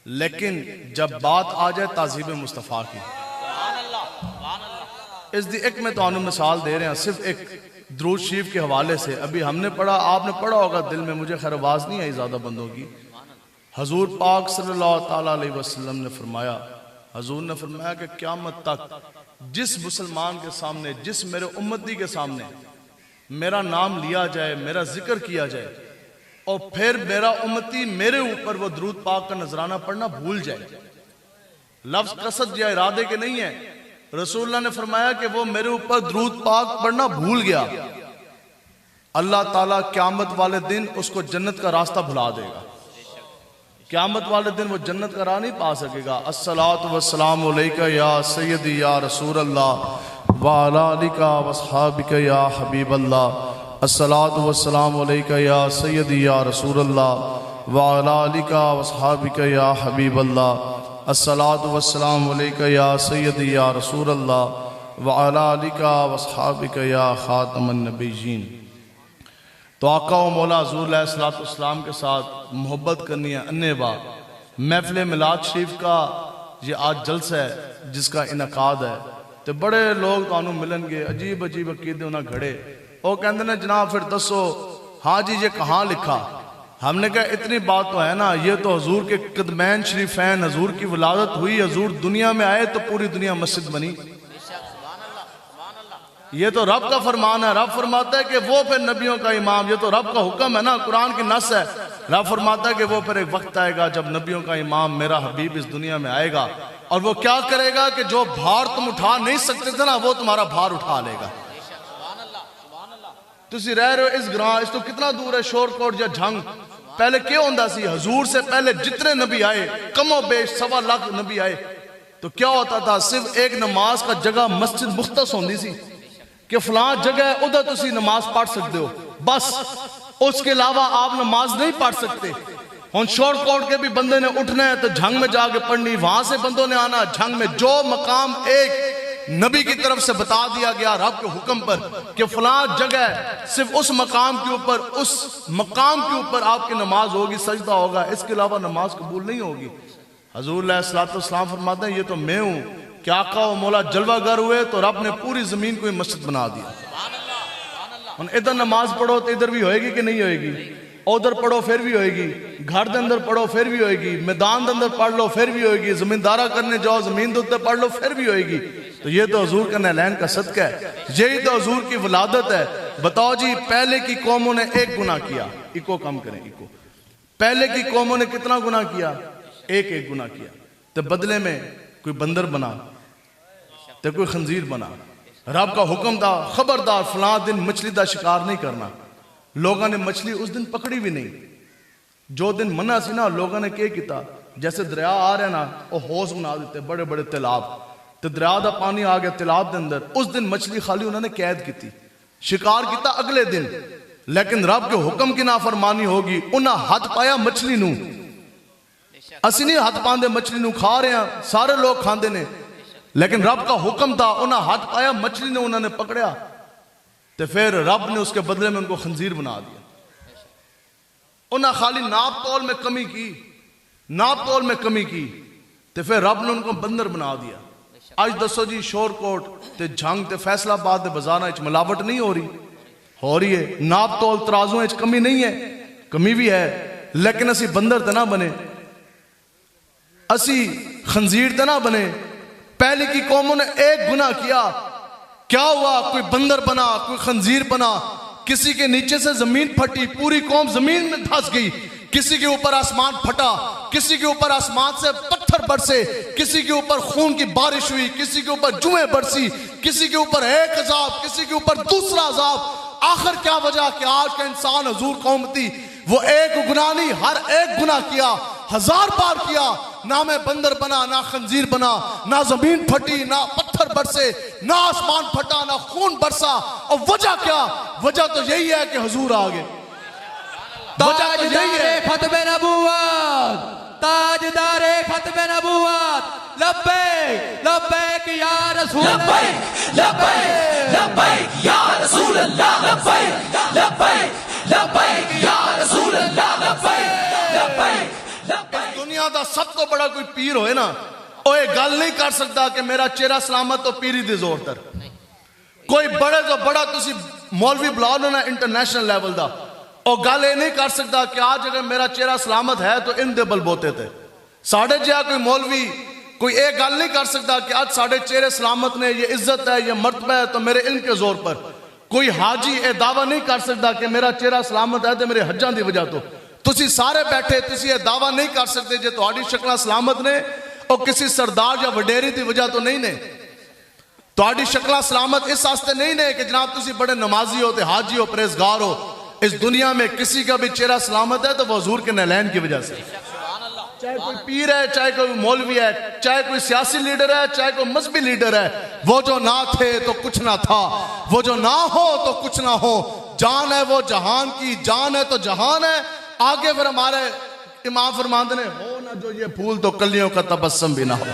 लेकिन जब बात आ जाए ताज़ीब मुस्तफ़ा की, इस दी एक मैं तो मिसाल दे रहे हैं सिर्फ एक दुरूद शरीफ के हवाले से। अभी हमने पढ़ा, आपने पढ़ा होगा, दिल में मुझे खैर आवाज़ नहीं आई ज़्यादा बंदों की। हजूर पाक सल्लल्लाहु ताला अलैहि वसल्लम ने फरमाया, हजूर ने फरमाया कि क़यामत तक जिस मुसलमान के सामने, जिस मेरे उम्मती के सामने मेरा नाम लिया जाए, मेरा जिक्र किया जाए और फिर मेरा उम्मती मेरे ऊपर वो दुरूद पाक का नजराना पढ़ना भूल जाए, लफ्ज कसद या इरादे के नहीं है, रसूलुल्लाह ने फरमाया कि वो मेरे ऊपर दुरूद पाक पढ़ना भूल गया, अल्लाह ताला क़यामत वाले दिन उसको जन्नत का रास्ता भुला देगा। क़यामत वाले दिन वो जन्नत का राह नहीं पा सकेगा। अस्सलातु वस्सलामु अलैका या सय्यदी या रसूल अल्लाह व अला आलिका व अस्हाबिका या हबीब अल्लाह। अस्सलातु वस्सलामु अलैका या सय्यदी या रसूल अल्लाह व अला आलिका व अस्हाबिका या हबीब अल्लाह। अस्सलातु वस्सलामु अलैका या सय्यदी या रसूल अल्लाह व अला आलिका व अस्हाबिका या खातमुन नबिय्यीन। तो आका व मौला हुज़ूर अलैहिस्सलाम के साथ मोहब्बत करनी है अन्नेवा। महफिल मिलाद शरीफ का ये आज जलसा है जिसका इनकाद है, तो बड़े लोग तुहानू मिलनगे, अजीब अजीब अकीदे उन्हें घड़े, वो कहते हैं जनाब फिर दसो हाँ जी ये कहाँ लिखा। हमने कहा इतनी बात तो है ना, ये तो हजूर के कदमैन शरीफैन, हजूर की विलादत हुई, हजूर दुनिया में आए तो पूरी दुनिया मस्जिद बनी। ये तो रब का फरमान है, रब फरमाता है कि वो फिर नबियों का इमाम, ये तो रब का हुक्म है ना, कुरान की नस है। रब फरमाता है कि वो फिर एक वक्त आएगा जब नबियों का इमाम मेरा हबीब इस दुनिया में आएगा और वो क्या करेगा कि जो भार तुम उठा नहीं सकते थे ना, वो तुम्हारा भार उठा लेगा। तुसी रह रहे हो इस ग्रां, इस तो कितना दूर है शोरकोट या झंग। पहले क्या होता सी, हजूर से पहले जितने नबी आए, कमो बेश 1.25 लाख नबी आए, तो क्या होता था, सिर्फ एक नमाज का जगह मस्जिद मुख्तस होती सी कि फलां जगह है उधर तुसी नमाज पढ़ सकते हो, बस उसके अलावा आप नमाज नहीं पढ़ सकते। हम शोरकोट के भी बंदे ने उठना है तो झंग में जाके पढ़नी, वहां से बंदों ने आना झंग में। जो मकाम एक नबी की तरफ से बता दिया गया रब के हुक्म पर कि फलां जगह सिर्फ उस मकाम के ऊपर, उस मकाम के ऊपर आपकी नमाज होगी, सजदा होगा, इसके अलावा नमाज कबूल नहीं होगी। हजूर अलैहिस्सलाम फरमाते हैं ये तो मैं हूं कि आका व मौला जलवागर हुए तो रब ने पूरी जमीन को मस्जिद बना दिया। इधर नमाज पढ़ो तो इधर भी होएगी कि नहीं होएगी, उधर पढ़ो फिर भी होएगी, घर के अंदर पढ़ो फिर भी होएगी, मैदान के अंदर पढ़ लो फिर भी होएगी, जमींदारा करने जाओ जमीन के उत्ते पढ़ लो फिर भी होएगी। तो ये तो हजूर का नहलैन का सदका है, यही तो हजूर की विलादत है। बताओ जी, पहले की कौमों ने एक गुनाह किया, इको कम करें, इको पहले की कौमों ने कितना गुनाह किया, एक गुनाह किया, तो बदले में कोई बंदर बना तो कोई खंजीर बना। रब का हुक्म था खबरदार फलां दिन मछली का शिकार नहीं करना, लोगों ने मछली उस दिन पकड़ी भी नहीं। जो दिन मना सी ना, लोगों ने क्या किया, जैसे दरिया आ रहा ना, वो हौज बना देते बड़े बड़े तालाब, तो दरिया का पानी आ गया तालाब के अंदर, उस दिन मछली खाली उन्होंने कैद की, शिकार किया अगले दिन। लेकिन रब के हुक्म की नाफरमानी होगी, उन्हें हाथ पाया मछली नू, असी नहीं हाथ पाते मछली नू, खा रहे हैं सारे लोग खाते ने, लेकिन रब का हुक्म था, उन्हें हाथ पाया मछली ने, उन्होंने पकड़ा, तो फिर रब ने उसके बदले में उनको खंजीर बना दिया। उन्हें खाली नाप तौल में कमी की, नाप तौल में कमी की, तो फिर रब ने उनको बंदर बना दिया। आज दसो जी, शोरकोट ते झंग ते फैसलाबाद के बाजारों में मिलावट नहीं हो रही है, नाप तौल तराजों कमी नहीं है, कमी भी है, लेकिन असी बंदर तो ना बने, असी खंजीर तो ना बने। पहले की कौमों ने एक गुनाह किया, क्या हुआ, कोई बंदर बना, कोई खंजीर बना, किसी के नीचे से जमीन फटी, पूरी कौम जमीन में धंस गई, किसी के ऊपर आसमान फटा, किसी के ऊपर आसमान से पत्थर बरसे, किसी के ऊपर खून की बारिश हुई, किसी के ऊपर जुएं बरसी, किसी के ऊपर एक अजाब, किसी के ऊपर दूसरा अजाब। आखिर क्या वजह कि आज का इंसान हजूर कौमती वो एक गुनाह नहीं, हर एक गुनाह किया, 1000 बार किया, ना मैं बंदर बना, ना खंजीर बना, ना जमीन फटी, ना पत्थर बरसे, ना आसमान फटा, ना खून बरसा। और वजह क्या, वजह तो यही है कि हुजूर आ गए। वजह तो यही है, खत्मे नबूवत, ताजदारे खत्मे नबूवत, लब्बैक लब्बैक या रसूल अल्लाह, लब्बैक लब्बैक या रसूल अल्लाह, लब्बैक लब्बैक लब्बैक या रसूल अल्लाह, लब्बैक लब्बैक लब्बैक। दुनिया दा सब तो बड़ा कोई पीर होए ना, ओ ये गल नहीं कर सकता कि मेरा चेहरा सलामत तो पीरी दी जोर तर। कोई बड़े तो बड़ा तुसी मौलवी बुला लो ना इंटरनेशनल लेवल दा, और गल ये नहीं कर सकता कि आज अगर मेरा चेहरा सलामत है तो इन दे बलबोते थे। साढ़े जहा कोई मौलवी कोई एक गल नहीं कर सकता कि आज साढ़े चेहरे सलामत ने, ये इज्जत है, ये मर्तबा है तो मेरे इल्म के जोर पर। कोई हाजी ये दावा नहीं कर सकता कि मेरा चेहरा सलामत है तो मेरे हज्जां दी वजह तो। तुसी सारे बैठे तुसी ये दावा नहीं कर सकते जे तुहाडी शक्लां सलामत ने और किसी सरदार या वडेरी की वजह तो नहीं ने। तुहाडी शक्लां सलामत इस वास्ते नहीं ने कि जनाब तुसी बड़े नमाजी हो, हाजी हो, परहेजगार हो। इस दुनिया में किसी का भी चेहरा सलामत है तो वो हुजूर के नैलैन की वजह से। चाहे कोई पीर है, चाहे कोई मौलवी है, चाहे कोई सियासी लीडर है, चाहे कोई मजहबी लीडर है, वो जो ना थे तो कुछ ना था, वो जो ना हो तो कुछ ना हो। जान है वो जहान की, जान है तो जहान है। आगे फिर हमारे इमाम फरमाते ने, हो ना जो ये फूल तो कलियों का तबस्सुम भी ना हो।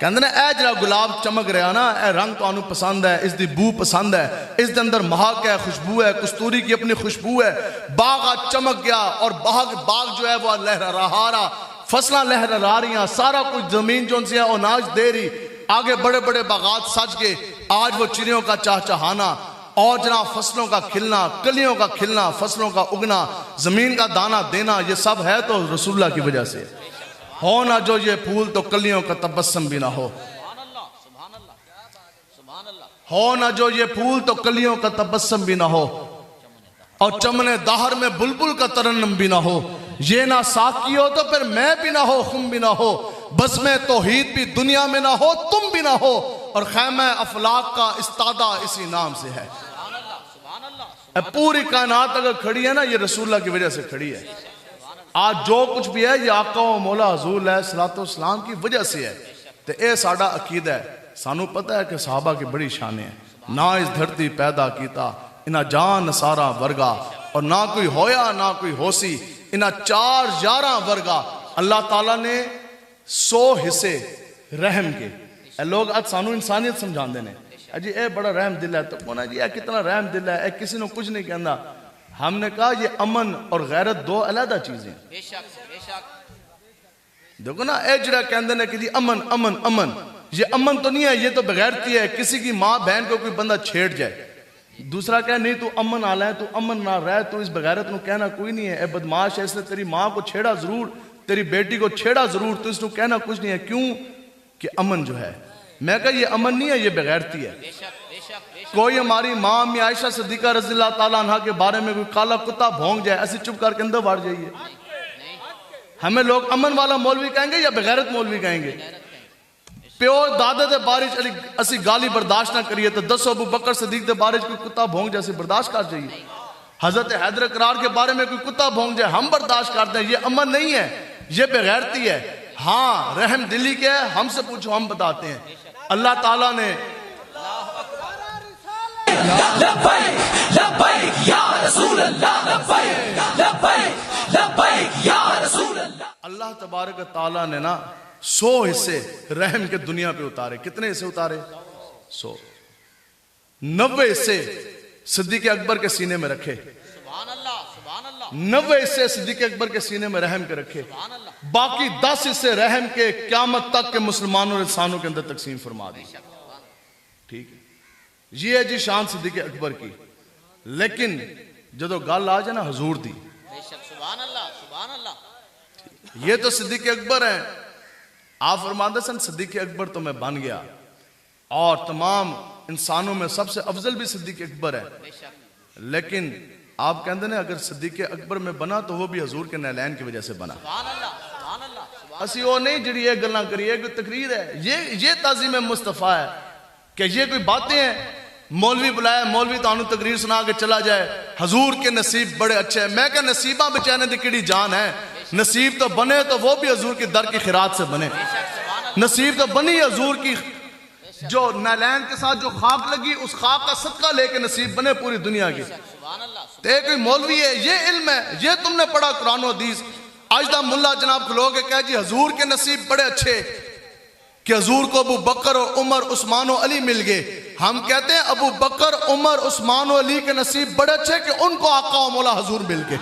कहते ने ए जरा गुलाब चमक रहा ना, ए रंग तो पसंद है, इसकी बू पसंद है, इस अंदर महक है, खुशबू है, कस्तूरी की अपनी खुशबू है। बाग आज चमक गया और बाग जो है वो लहरा रहा, फसलां लहरा रही, सारा कुछ जमीन जो है अनाज दे रही। आगे बड़े बड़े बागात सज के आज वो चिड़ियों का चहचहाना और जनाब फसलों का खिलना, कलियों का खिलना, फसलों का उगना, जमीन का दाना देना, ये सब है तो रसूलुल्लाह की वजह से। हो ना जो ये फूल तो कलियों का तबस्सुम भी ना हो। हो ना जो ये फूल तो कलियों का तबस्सुम भी ना हो, और चमने दाहर में बुलबुल का तरन्नुम भी ना हो। ये ना साकी हो तो फिर मैं भी ना हो, खुम भी ना हो, बस में तौहीद भी दुनिया में ना हो, तुम भी ना हो, और खैमा अफलाक का इस्तादा इसी नाम से है। पूरी कायनात अगर खड़ी है ना, ये रसूलुल्लाह की वजह से खड़ी है। आज जो कुछ भी है ये आका व मौला हुजूर अलैहिस्सलातु वस्सलाम की वजह से है। तो यह साडा अकीदा है। सानू पता है कि सहाबा की बड़ी शाने है। ना इस धरती पैदा कीता इना जान सारा वर्गा, और ना कोई होया ना कोई होसी इना 4 11 वर्गा। अल्लाह ताला ने 100 हिस्से रहम के। लोग आज सानू इंसानियत समझाते हैं, अजी ये बड़ा रहम दिल है, तो कहना जी कितना रहम दिल है, किसी ने कुछ नहीं कहना। हमने कहा ये अमन और गैरत दो अलग चीजें। देखो ना ये जरा कहते हैं कि जी अमन अमन अमन, ये अमन तो नहीं है, ये तो बेगैरती है। किसी की माँ बहन को कोई बंदा छेड़ जाए, दूसरा कहे नहीं तू अमन आला है, तू अमन ना रह, तू इस बगैरत को कहना कोई नहीं है, ए बदमाश है, इसने तेरी माँ को छेड़ा जरूर, तेरी बेटी को छेड़ा जरूर, तो इसको कहना कुछ नहीं है। क्यों कि अमन जो है, मैं कहा ये अमन नहीं है, ये बेगैरती है। कोई हमारी माँ अम्मी आयशा सिद्दीका रज़ियल्लाहु ताला अन्हा के बारे में कोई काला कुत्ता भौंक जाए, ऐसे चुप करके अंदर बढ़ जाइए। हमें लोग अमन वाला मौलवी कहेंगे या बेगैरत मौलवी कहेंगे? प्योर दादे दे बारिश अली असी गाली बर्दाश्त ना करिए तो 10 अबू बकर सिद्दीक दे बारिश कोई कुत्ता भौंक जैसे बर्दाश्त कर जाइए। हजरत हैदर करार के बारे में कोई कुत्ता भौंक जाए हम बर्दाश्त करते हैं। ये अमन नहीं है, ये बेगैरती है। हाँ रहम दिली के है, हमसे पूछो हम बताते हैं। अल्लाह ताला ने लब्बैक लब्बैक या रसूल अल्लाह, लब्बैक लब्बैक लब्बैक या रसूल अल्लाह। अल्लाह तबारक ताला ने ना 100 हिस्से रहम के दुनिया पे उतारे। कितने हिस्से उतारे? 100। 90 हिस्से सिद्दीक अकबर के सीने में रखे। 90 हिस्से सिद्दीक अकबर के सीने में रहम के रखे। बाकी 10 हिस्से रहम के क़यामत तक के मुसलमानों और इंसानों के अंदर तकसीम फरमा दी। ठीक है, ये है जी शान सिद्दीक अकबर की। लेकिन जो गल आ जाए ना हजूर दी, ये तो सिद्दीक अकबर है। आप फरमाते सन सिद्दीक अकबर तो मैं बन गया, और तमाम इंसानों में सबसे अफजल भी सिद्दीक अकबर है। लेकिन आप कहते हैं अगर सिद्दीक अकबर में बना तो वो भी हजूर के नैलैन की वजह से बना। असी वो नहीं जी ये गल्लां करिए, कोई तकरीर है, ये ताज़ीम मुस्तफ़ा है कि ये कोई बातें हैं। मौलवी बुलाया, मौलवी तानू तकरीर सुना के चला जाए, हजूर के नसीब बड़े अच्छे हैं। मैं क्या नसीबा बेचाने की किड़ी जान है। नसीब तो बने तो वो भी हजूर की दर की खिरात से बने। नसीब तो बनी हजूर की, जो नैलैन के साथ जो खाक लगी उस खाक का सदका लेके नसीब बने पूरी दुनिया की। तो कोई मौलवी है, ये इल्म है, ये तुमने पढ़ा कुरान हदीस। आज दा मुल्ला जनाब को लोग कहे जी हजूर के नसीब बड़े अच्छे कि हजूर को अबू बकर और उमर उस्मान और अली मिल गए। हम कहते हैं अबू बकर उमर उस्मान और अली के नसीब बड़े अच्छे कि उनको आका और मौला हजूर मिल गए।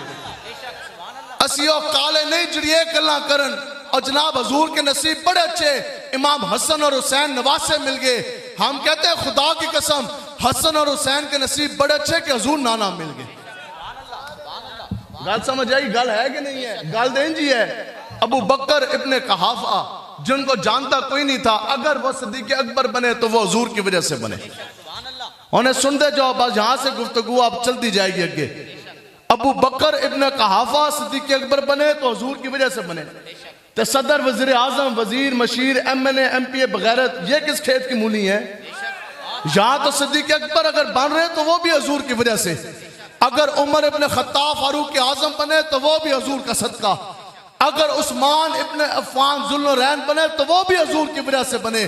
असी काले नहीं जड़िए गल्लां करन और जनाब हजूर के नसीब बड़े अच्छे, इमाम हसन और हुसैन नवासे मिल गए। हम कहते हैं खुदा की कसम हसन और हुसैन के नसीब बड़े अच्छे कि हजूर नाना मिल गए। गल समझ आई? गल है कि नहीं है? गल दें जी है। अबू बकर इब्ने कहाफा जिनको जानता कोई नहीं था, अगर वो सिद्दीक़ अकबर बने तो वो हजूर की वजह से बने। उन्हें सुनते जाओ, बस यहां से गुफ्तगू आप चलती जाएगी आगे। अबू बकर इब्ने कहाफा सिद्दीक़ अकबर बने तो हजूर की वजह से बने। तो सदर, वजीर आजम, वजीर, मशीर, MLA, MPA बगैरत, ये किस खेत की मूली है? यहां तो सिद्दीक़ अकबर अगर बन रहे तो वो भी हजूर की वजह से। अगर उमर इब्ने खत्ताब फारूक आजम बने तो वो भी हजूर का सदका। अगर उस्मान इब्ने अफ़्फ़ान ज़ुल्नुरैन बने तो वो भी हजूर की वजह से बने।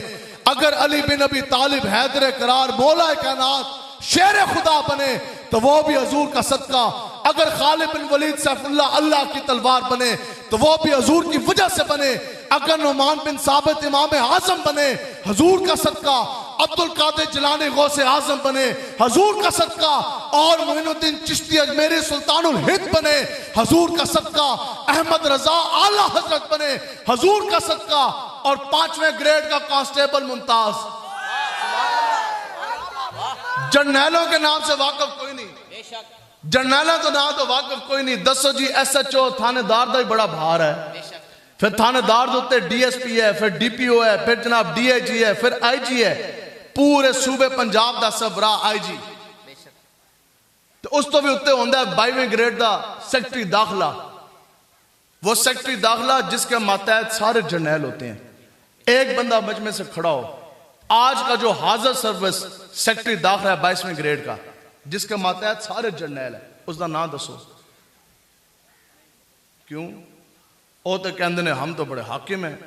अगर अली बिन अबी तालिब हैदर करार मौला कायनात शेर खुदा बने तो वो भी हजूर का सदका। अगर खालिद बिन वलीद सैफुल्लाह अल्लाह की तलवार बने तो वो भी हजूर की वजह से बने। अगर नुमान बिन साबित इमाम आजम बने हजूर का सदका। अब्दुल कादिर जिलानी गौसे आजम बने हजूर का सदका। और मोइनुद्दीन चिश्ती अजमेरी सुल्तानुल हिंद बने हजूर का सदका। अहमद रजा आला हजरत बने हजूर का सदका। और 5वें ग्रेड का कांस्टेबल मुमताज। जर्नैलों के नाम से वाकफ कोई नहीं, जर्नैलों के नाम तो वाकफ कोई नहीं। दसो जी SHO थानेदार का ही बड़ा भार है। फिर थानेदार के उत्ते DSP है, फिर DPO है, फिर जनाब DIG है, फिर IG है। पूरे सूबे पंजाब का सबरा IG। तो उस तो भी उत्ते होंदा है 22वें ग्रेड का सेक्रेटरी दाखिला। वो सेक्रेटरी दाखिला जिसके मातहत सारे जर्नैल होते हैं। एक बंदा मजमे से खड़ा हो, आज का जो हाजिर सर्विस सेक्रेटरी दाखिला है 22वें ग्रेड का, जिसके मातहत सारे जर्नैल है, उसका नाम दसो। क्यों? वो तो कहते ने हम तो बड़े हाकिम हैं।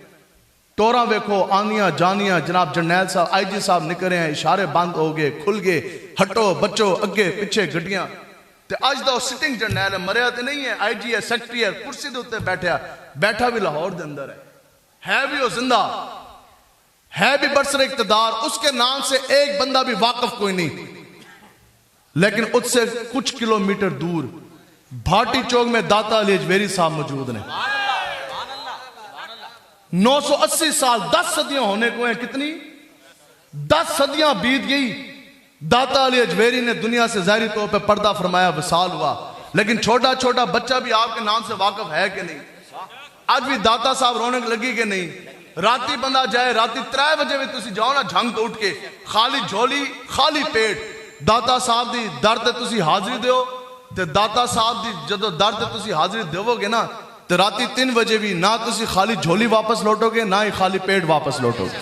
टोरा वेखो आनिया जानिया, जनाब जर्नैल साहब IG साहब निकले हैं, इशारे बंद हो गए, खुल गए, हटो बच्चो, अगे पिछे गड्डियां। ते अज दा सिटिंग जर्नैल है, मरिया तो नहीं है, IG है, सेक्रेटरी है, कुर्सी के उत्ते बैठा भी लाहौर के अंदर है भी वो जिंदा, है भी बरसर इक़्तिदार। उसके नाम से एक बंदा भी वाकफ कोई नहीं। लेकिन उससे कुछ किलोमीटर दूर भाटी चौक में दाता अली अजमेरी साहब मौजूद ने। 980 साल, 10 सदियां होने को हैं। कितनी? 10 सदियां बीत गई। दाता अली अजमेरी ने दुनिया से ज़ाहिरी तौर पे पर्दा फरमाया, विसाल हुआ। लेकिन छोटा छोटा बच्चा भी आपके नाम से वाकफ है कि नहीं? आज भी दाता साहब रौनक लगी कि नहीं? राती बंदा जाए, राती 3 बजे भी तुसी जाओ ना झंग तो उठ के, खाली झोली खाली पेट दाता साहब दी दर ते तुसी हाजिरी दो। ते दाता साहब दी जदों दर ते तुसी हाजिरी देवोगे ना, तो राती 3 बजे भी ना तुसी खाली झोली वापस लौटोगे, ना ही खाली पेट वापस लौटोगे।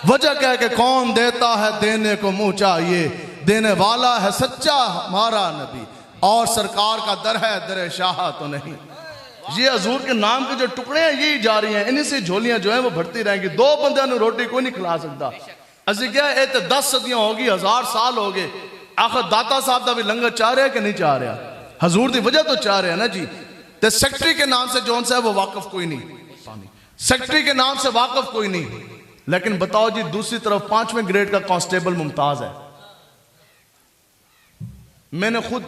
वजह क्या है कि कौन देता है देने को मुंह चाहिए, देने वाला है सच्चा हमारा नबी, और सरकार का दर है दर शाह तो नहीं। ये हजूर के नाम के जो टुकड़े हैं यही जा रही हैं, इन्हीं से झोलियां जो है वो भरती रहेंगी। 2 बंदे ने रोटी कोई नहीं खिला सकता। असि क्या है, तो 10 सदियां होगी, 1000 साल हो गए। आखिर दाता साहब का भी लंगर चाह रहा है कि नहीं चाह रहा? हजूर की वजह तो चाह रहे हैं ना जी। तो सेक्रेटरी के नाम से जौन सा है वो वाकफ कोई नहीं, सेक्रेटरी के नाम से वाकफ कोई नहीं। लेकिन बताओ जी, दूसरी तरफ 5वें ग्रेड का कांस्टेबल मुमताज है। मैंने खुद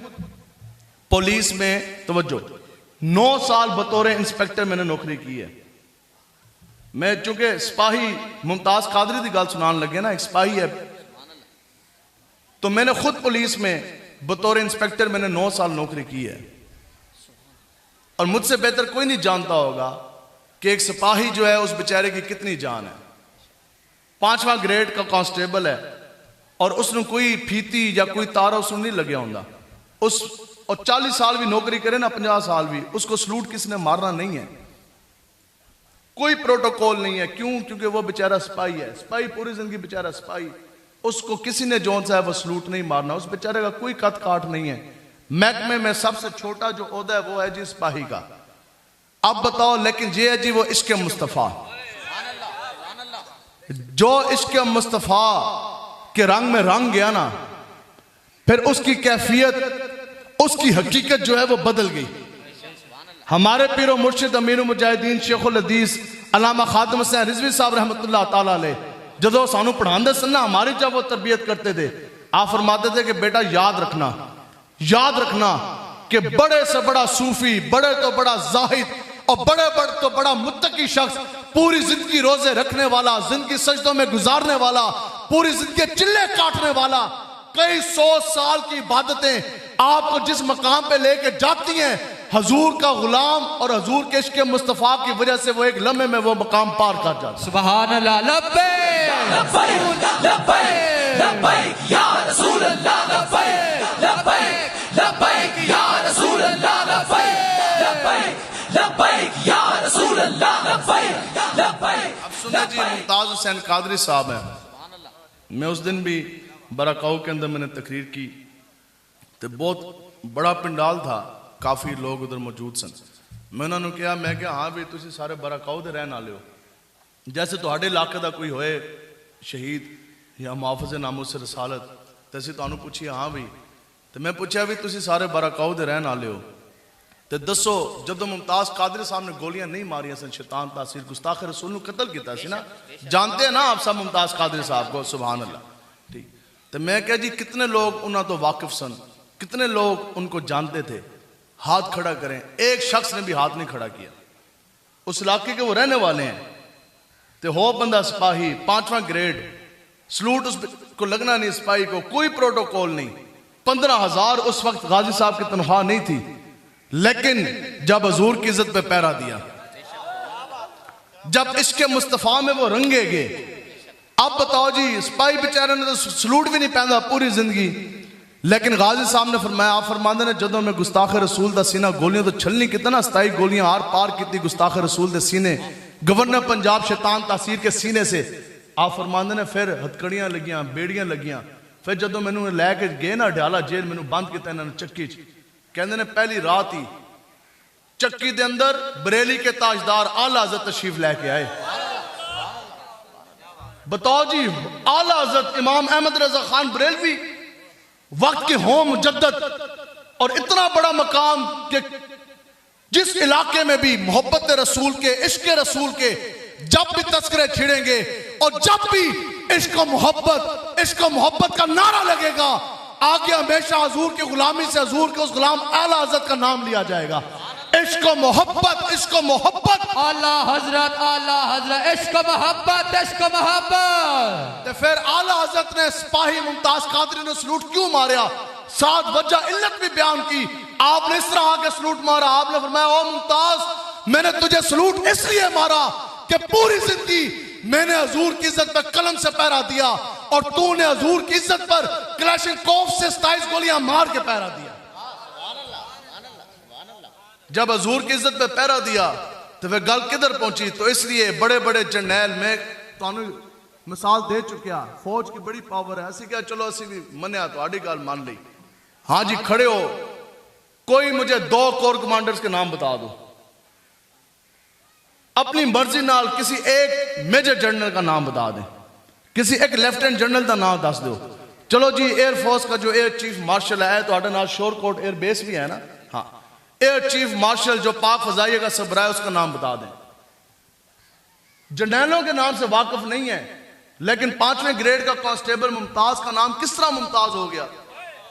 पुलिस में तवज्जो 9 साल बतौर इंस्पेक्टर मैंने नौकरी की है। मैं चूंकि सिपाही मुमताज कादरी की गल सुनान लगे ना, एक सिपाही है, तो मैंने खुद पुलिस में बतौर इंस्पेक्टर मैंने 9 साल नौकरी की है। और मुझसे बेहतर कोई नहीं जानता होगा कि एक सिपाही जो है उस बेचारे की कितनी जान है। 5वां ग्रेड का कांस्टेबल है और उसने कोई फीती या कोई तारा उसने नहीं लगे होंगे उस, और 40 साल भी नौकरी करे ना, 50 साल भी, उसको सलूट किसने मारना नहीं है, कोई प्रोटोकॉल नहीं है। क्यों? क्योंकि वो बेचारा सिपाही है, सिपाही पूरी जिंदगी बेचारा सिपाही, उसको किसी ने जौन सा है वो सलूट नहीं मारना। उस बेचारे का कोई कद काट नहीं है। महकमे में सबसे छोटा जो ओहदा है वो है जी सिपाही का। अब बताओ, लेकिन ये है जी वो इश्क मुस्तफ़ा, जो इश्क मुस्तफ़ा के रंग में रंग गया ना, फिर उसकी कैफियत, उसकी हकीकत जो है वो बदल गई। हमारे पीरो मुर्शिद अमीर मुजाहिदीन शेखुल हदीस अल्लामा खातिम हुसैन रिजवी साहब रहमतुल्लाह ताला अलैह जदों सानू पढ़ाते सन ना, हमारी जब वो तरबियत करते थे, आप फरमाते थे कि बेटा याद रखना कि बड़े से बड़ा सूफी, बड़े तो बड़ा जाहिद और बड़ा मुत्तकी शख्स, पूरी जिंदगी रोजे रखने वाला, जिंदगी सजदों में गुजारने वाला, पूरी जिंदगी चिल्ले काटने वाला, कई 100 साल की इबादतें आपको जिस मकाम पे लेके जाती हैं, हजूर का गुलाम और हजूर के इश्क़ मुस्तफ़ा की वजह से वो एक लम्हे में वो मकाम पार कर जाता है। सुभान अल्लाह। लब्बैक लब्बैक लब्बैक लब्बैक या रसूल अल्लाह, लब्बैक लब्बैक लब्बैक या रसूल अल्लाह, लब्बैक लब्बैक लब्बैक या रसूल अल्लाह, लब्बैक लब्बैक। अब सुने जी, मुमताज हुसैन कादरी साहब हैं, मैं उस दिन भी बराकाऊ के अंदर मैंने तकरीर की, तो बहुत बड़ा पिंडाल था, काफ़ी लोग उधर मौजूद सन। मैं उन्होंने कहा, मैं क्या हाँ भी तुसी सारे बराकाऊ दे रहने वाले हो, जैसे तुहाडे इलाके का कोई होए शहीद या मुहाफिज़ नामुस रसालत, तो असीं तुहानूं पुछिए हाँ भी। तो मैं पूछा भी तुसी सारे बराकाऊ दे रहने वाले हो, तो दसो जदों मुमताज़ कादरी साहब ने गोलियां नहीं मारियां सन, शैतान तासीर गुस्ताख रसूल नूं कत्ल किया सी ना, जानते हैं ना आप सब मुमताज़ कादरी साहब को, सुभान अल्लाह। ठीक, तो मैं कहा जी कितने लोग उन्होंने तो वाकिफ सन, कितने लोग उनको जानते थे, हाथ खड़ा करें। एक शख्स ने भी हाथ नहीं खड़ा किया, उस इलाके के वो रहने वाले हैं। तो हो बंदा सिपाही, 5वां ग्रेड, सलूट उसको लगना नहीं, सिपाही को कोई प्रोटोकॉल नहीं। 15,000 उस वक्त गाजी साहब की तनख्वाह नहीं थी, लेकिन जब हजूर की इज्जत पे पहरा दिया, जब इसके मुस्तफ़ा में वो रंगे गए, अब बताओ जी, सिपाही बेचारे ने तो सलूट भी नहीं पहना पूरी जिंदगी, लेकिन गाजी साहब ने फरमाया, आप फरमाते ने जदों मैं गुस्ताख रसूल दा सीना गोलियां तो छलनी कितना 27 गोलियां आर पार की गुस्ताख रसूल दे सीने, गवर्नर पंजाब शैतान तासीर के सीने से। आप फरमाते ने फिर हथकड़ियां लगियां, बेड़ियां लगियां, फिर जदों मैनू लैके गए ना अडयाला जेल, मैनू बंद किया इन्होंने चक्की च, कहते ने पहली रात ही चक्की दे अंदर बरेली के ताजदार आला हज़रत तशरीफ लैके आए। बताओ जी, आला हज़रत इमाम अहमद रजा खान बरेलवी वक्त के होम मुजद्दद, और इतना बड़ा मकाम कि जिस इलाके में भी मोहब्बत रसूल के, इश्क रसूल के जब भी तस्करे छिड़ेंगे और जब भी इश्क मोहब्बत का नारा लगेगा, आगे हमेशा हजूर की गुलामी से हजूर के उस गुलाम आला हज़रत का नाम लिया जाएगा। इश्क मोहब्बत, इश्क मोहब्बत, आला हजरत, आला हजरत, इश्क मोहब्बत, इश्क मोहब्बत। तो फिर आला हज़रत ने सिपाही मुमताज कादरी ने सलूट क्यों मारा, 7 वजह इल्लत भी बयान की। आपने इस तरह आके सलूट मारा, आपने फरमाया, ओ मुमताज, मैंने तुझे सलूट इसलिए मारा कि पूरी जिंदगी मैंने हजूर की इज्जत पर कलम से पहरा दिया, और तूने हजूर की इज्जत पर क्लैशिनकोव से 27 गोलियां मार के पहरा दिया। जब हजूर की इज्जत पे पहरा दिया तो फिर गल किधर पहुंची। तो इसलिए बड़े बड़े जर्नैल में तो मिसाल दे चुकिया, फौज की बड़ी पावर है, ऐसी क्या चलो असी भी मनिया तो गल मान ली। हाँ जी, खड़े हो, कोई मुझे 2 कोर कमांडर्स के नाम बता दो, अपनी मर्जी नाल किसी एक मेजर जनरल का नाम बता दें, किसी एक लेफ्टिनेंट जनरल का नाम दस दो। चलो जी, एयरफोर्स का जो एयर चीफ मार्शल है, तो नाल शोरकोट एयर बेस भी है ना, हाँ, एयर चीफ मार्शल जो पाक फजाइया का सबरा है, उसका नाम बता दें। जर्नैलों के नाम से वाकिफ नहीं है, लेकिन 5वें ग्रेड का कांस्टेबल मुमताज का नाम किस तरह मुमताज हो गया।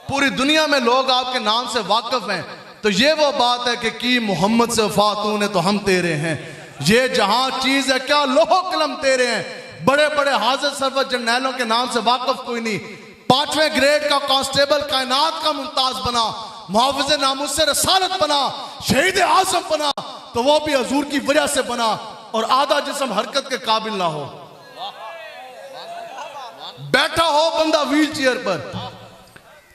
पूरी दुनिया में लोग आपके नाम से वाकिफ हैं। तो ये वो बात है कि की मोहम्मद से वफा तूने तो हम तेरे हैं, ये जहां चीज है क्या लोहो कलम तेरे हैं। बड़े बड़े हाजिर सरवर जर्नैलों के नाम से वाकिफ कोई नहीं। 5वें ग्रेड का कांस्टेबल कायनात का मुमताज बना, मुहाफिज़ नामुस से रसालत बना, शहीद आज़म बना, तो वो भी हजूर की वजह से बना। और आधा जिस्म हरकत के काबिल ना हो, बैठा हो बंदा व्हील चेयर पर,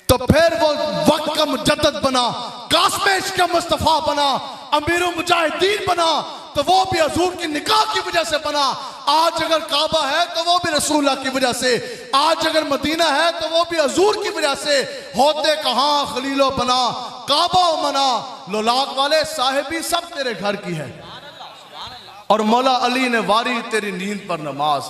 तो फिर वो वक्त का मुजद्दद बना, कास्मे इश्क़ मुस्तफ़ा बना, अमीर मुजाहिदीन बना, तो वो भी हजूर की निकाह की वजह से बना। आज अगर काबा है तो वो भी रसूलुल्लाह की वजह से, आज अगर मदीना है तो वो भी हजूर की वजह से। होते कहां खलीलो बना, काबा मना, लोलाक वाले साहिबी सब तेरे घर की है। और मौला अली ने वारी तेरी नींद पर नमाज,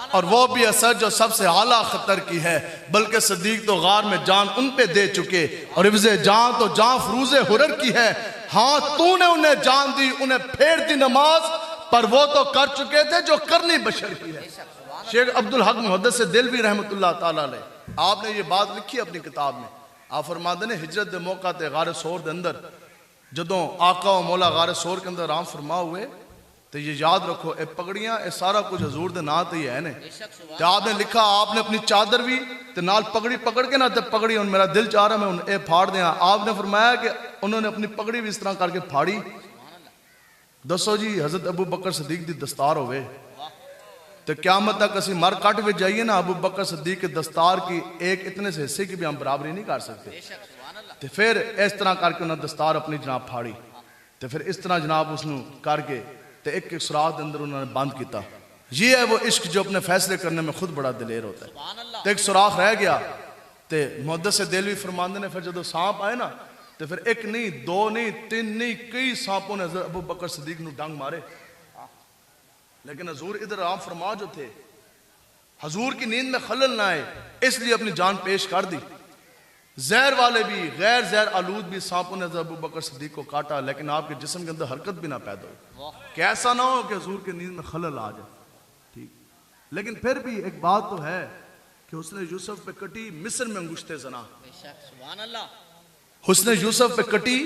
और वो भी असर जो सबसे आला खतर की है, बल्कि सदीक तो गार में जान उन पे दे चुके, और इब्ज़े जान तो जान फरूज़े हुरर की है। हाँ, तूने उन्हें जान दी, उन्हें फेर दी नमाज, पर वो तो कर चुके थे जो करनी बशर की है। शेख अब्दुल हक मुहद्दिस दिलवी रहमतुल्लाह ताला अलैह, आपने ये बात लिखी अपनी किताब में। आप फरमाते ने हिजरत दे मौका ते गारे सोर दे अंदर जदों आका व मौला गारे सोर के अंदर आराम फरमा हुए तो ये याद रखो ए पगड़ियां ए सारा कुछ हजूर दे नाम ते ही है ने। ते आपने लिखा आपने अपनी चादर भी ते नाल पगड़ी पकड़ के ना ते पगड़ी हुन मेरा दिल चाह रहा मैं हुन ए फाड़ दियां। आपने फरमाया कि उन्होंने अपनी पगड़ी भी इस तरह करके फाड़ी। दसो जी हजरत अबू बकर सदीक दी दस्तार होवे तो क़यामत तक असी मर कट में जाइए ना अबू बकर सदीक के दस्तार की एक इतने से हिस्से की भी हम बराबरी नहीं कर सकते। तो फिर इस तरह करके उन्होंने दस्तार अपनी जनाब फाड़ी तो फिर इस तरह जनाब उसनू करके तो एक एक सुराख के अंदर उन्होंने बंद किया। ये है वो इश्क जो अपने फैसले करने में खुद बड़ा दिलेर होता है। तो एक सुराख रह गया तो मुहद्दिस देलवी फरमांदे ने फिर जो सांप आए ना तो फिर एक नहीं दो नहीं तीन नहीं कई सांपों ने अबू बकर सदीक नू डंग मारे। लेकिन हजूर इधर आम फरमा जो थे हजूर की नींद में खलल ना आए इसलिए अपनी जान पेश कर दी। जहर वाले भी गैर जहर आलूद भी सांपों ने अबू बकर सदीक को काटा लेकिन आपके जिस्म के अंदर हरकत भी ना पैदा हुई कि ऐसा ना हो कि हजूर की नींद में खलल आ जाए। ठीक लेकिन फिर भी एक बात तो है कि उसने यूसुफ पे कटी मिस्र में अंगुश्ते जना। हुस्ने यूसुफ पे कटी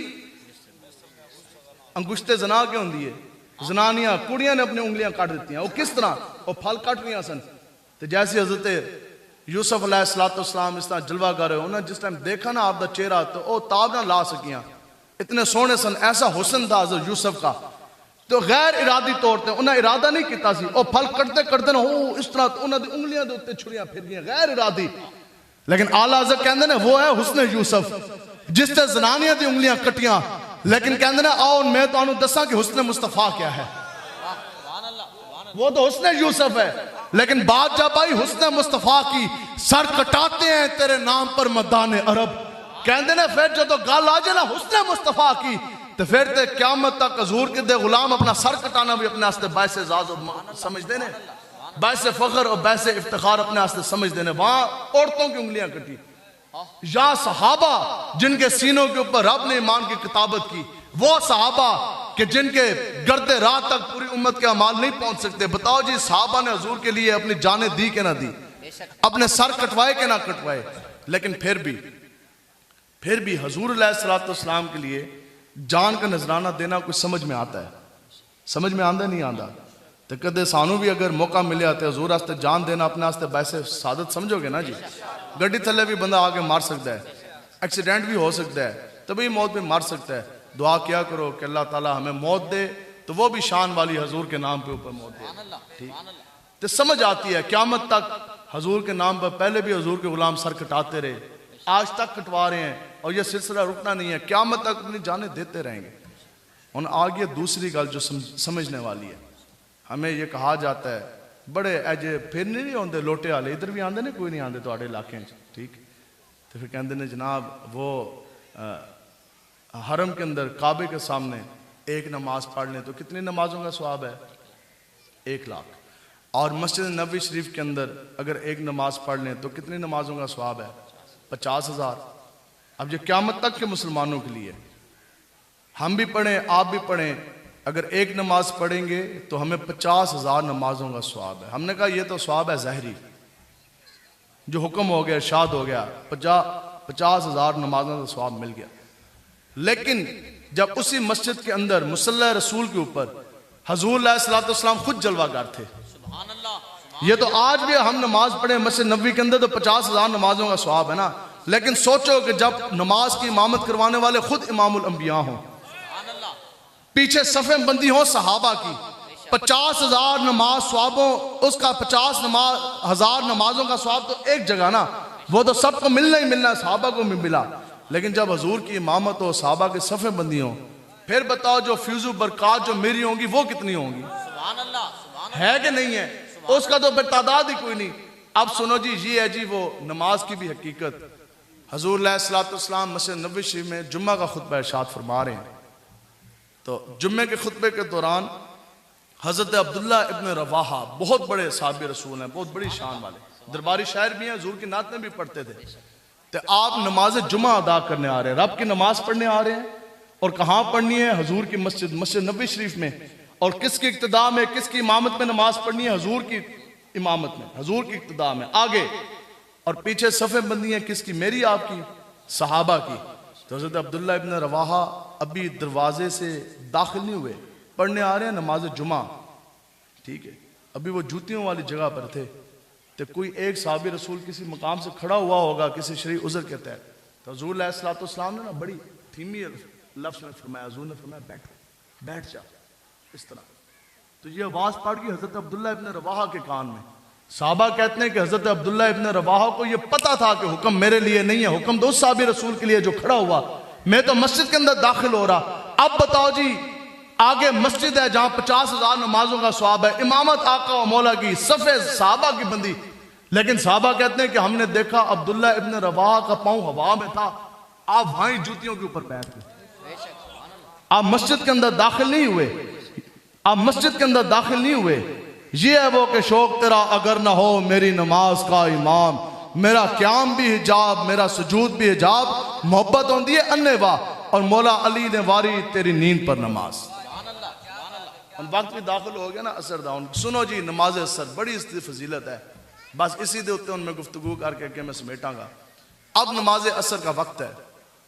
अंगुश्ते जना क्यों होंदी है? जनानियां कुड़ियां ने अपनी उंगलियां काट दी। वो किस तरह वो फल कट रही सन तो जैसे हजरत यूसुफ अलैहिस्सलाम इस तरह जलवा कर रहे हो ना जिस टाइम देखा ना आपका चेहरा तो वह ताब ना ला सकियां इतने सोहने सन ऐसा हुस्न था हजरत यूसुफ का। तो गैर इरादी तौर पर उन्हें इरादा नहीं किया वो फल कटते कटते ना हो इस तरह तो उन्होंने उंगलियां के उत्ते छुरियां फिर गई गैर इरादी। लेकिन आला हज़रत कहते ने वो है हुस्न यूसुफ जिससे जनानियां दी उंगलियां कटियां लेकिन कहते ना आओ मैं तो दसा कि हुस्न मुस्तफा क्या है। वो तो हुस्न यूसुफ है लेकिन बात जब आई हुस्न मुस्तफा की सर कटाते हैं तेरे नाम पर मदान अरब। कहते ने फिर जो तो गल आ जाए ना हुस्न मुस्तफा की तो फिर ते क़यामत तक हजूर के दे गुलाम अपना सर कटाना भी अपने वास्ते बायस एजाज समझते ने बायस फख्र और बायस इफ्तिखार अपने वास्ते समझते ने। वहां औरतों की उंगलियां कटी या सहाबा जिनके सीनों के ऊपर रब ने ईमान की किताबत की वो सहाबा कि जिनके गर्दे रात तक पूरी उम्मत के अमाल नहीं पहुंच सकते। बताओ जी सहाबा ने हजूर के लिए अपनी जानें दी के ना दी अपने सर कटवाए के ना कटवाए। लेकिन फिर भी हजूर अलैहिस्सलाम के लिए जान का नजराना देना कुछ समझ में आता है? समझ में आंदा नहीं आंदा? तो कदे सानू भी अगर मौका मिले तो हजूर वास्ते जान देना अपने वास्ते वैसे सादत समझोगे ना जी। गड्डी थले भी बंदा आके मार सकता है एक्सीडेंट भी हो सकता है तभी मौत भी मार सकता है। दुआ क्या करो कि अल्लाह ताला हमें मौत दे तो वो भी शान वाली हजूर के नाम पे ऊपर मौत दे। ठीक तो समझ आती है क़यामत तक हजूर के नाम पर पहले भी हजूर के गुलाम सर कटाते रहे आज तक कटवा रहे हैं और ये सिलसिला रुकना नहीं है क़यामत तक अपनी जानें देते रहेंगे। उन आगे दूसरी गल जो समझने वाली है हमें ये कहा जाता है बड़े अजे फिर नहीं आते लोटे वाले इधर भी आते ने कोई नहीं आते थोड़े इलाके ठीक तो फिर कहते हैं जनाब वो हरम के अंदर काबे के सामने एक नमाज पढ़ लें तो कितनी नमाजों का सवाब है? 1 लाख। और मस्जिद नबी शरीफ के अंदर अगर एक नमाज पढ़ लें तो कितनी नमाजों का सवाब है? 50,000। अब ये क़यामत तक के मुसलमानों के लिए हम भी पढ़ें आप भी पढ़ें अगर एक नमाज पढ़ेंगे तो हमें 50,000 नमाजों का सवाब है। हमने कहा ये तो सवाब है ज़ाहिरी जो हुक्म हो गया इरशाद हो गया 50,000 नमाजों का सवाब मिल गया। लेकिन जब उसी मस्जिद के अंदर मुसल्ला रसूल के ऊपर हजूर अलैहिस्सलाम खुद जलवागर थे। ये तो आज भी हम नमाज पढ़े मस्जिद नबी के अंदर तो 50,000 नमाजों का सवाब है ना। लेकिन सोचो कि जब नमाज की इमामत करवाने वाले खुद इमामुल अंबिया हों पीछे सफ़े बंदी हो सहाबा की 50,000 नमाज सवाबों उसका 50,000 नमाजों का सवाब तो एक जगह ना वो तो सबको मिलना ही मिलना सहाबा को भी मिला। लेकिन जब हजूर की इमामत हो सहाबा के सफ़े बंदी हो फिर बताओ जो फ्यूज़ु बरक़ात जो मेरी होंगी वो कितनी होंगी? है कि नहीं है? उसका तो फिर तादाद ही कोई नहीं। अब सुनो जी ये है जी वो नमाज की भी हकीकत। हजूर अलैहिस्सलाम मस्जिद नबवी शरीफ में जुम्मा का खुतबा इरशाद फरमा रहे हैं तो जुम्मे के खुतबे के दौरान हज़रत अब्दुल्ला इब्न रवाहा बहुत बड़े साहबी रसूल हैं बहुत बड़ी शान वाले दरबारी शायर भी हैं हजूर की नात में भी पढ़ते थे। तो आप नमाज जुम्मा अदा करने आ रहे हैं रब की नमाज पढ़ने आ रहे हैं और कहाँ पढ़नी है? हजूर की मस्जिद नबवी शरीफ में। और किसकी इक्तदा में किसकी इमामत में नमाज पढ़नी है? हजूर की इमामत में हजूर की इक्तदा में आगे और पीछे सफ़े बंदी हैं किसकी? मेरी आपकी सहाबा की। तो हज़रत अब्दुल्ला इब्न रवाहा अभी दरवाजे से दाखिल नहीं हुए, पढ़ने आ रहे हैं नमाज जुमा, ठीक है, अभी वो जूतियों वाली जगह पर थे। तो कोई एक साहबी रसूल किसी मकाम से खड़ा हुआ होगा किसी शरई उज़र के तहत, तो हुज़ूर अलैहिस्सलाम ने ना बड़ी धीमी लफ्ज़ में फरमाया, हुज़ूर ने फरमाया बैठ बैठ जा, इस तरह। तो ये आवाज़ पड़ गई हज़रत अब्दुल्ला इब्न रवाहा के कान में। साहबा कहते हैं कि हज़रत अब्दुल्ला इब्न रवाहा को ये पता था कि हुक्म मेरे लिए नहीं है, हुक्म तो उस साहबी रसूल के लिए जो खड़ा हुआ, मैं तो मस्जिद के अंदर दाखिल हो रहा। अब बताओ जी, आगे मस्जिद है जहां 50,000 नमाजों का सवाब है, इमामत आका व मौला की, सफ़े साहबा की बंदी, लेकिन साहबा कहते हैं कि हमने देखा अब्दुल्ला इब्न रवाहा का पाँव हवा में था, आप वहां जूतियों के ऊपर पैर थे, आप मस्जिद के अंदर दाखिल नहीं हुए, आप मस्जिद के अंदर दाखिल नहीं हुए। ये है वो कि शौक तेरा अगर ना हो मेरी नमाज का इमाम, मेरा क्याम भी हिजाब, मेरा सुजूद भी हिजाब, मोहब्बत होती है अन्ने वाह, और मौला अली ने वारी तेरी नींद पर नमाज। वक्त भी दाखिल हो गया ना असर दाउन, सुनो जी नमाज असर बड़ी इसकी फजीलत है, बस इसी दे उत्ते मैं गुफ्तगू करके अगे मैं समेटांगा। अब नमाज असर का वक्त है,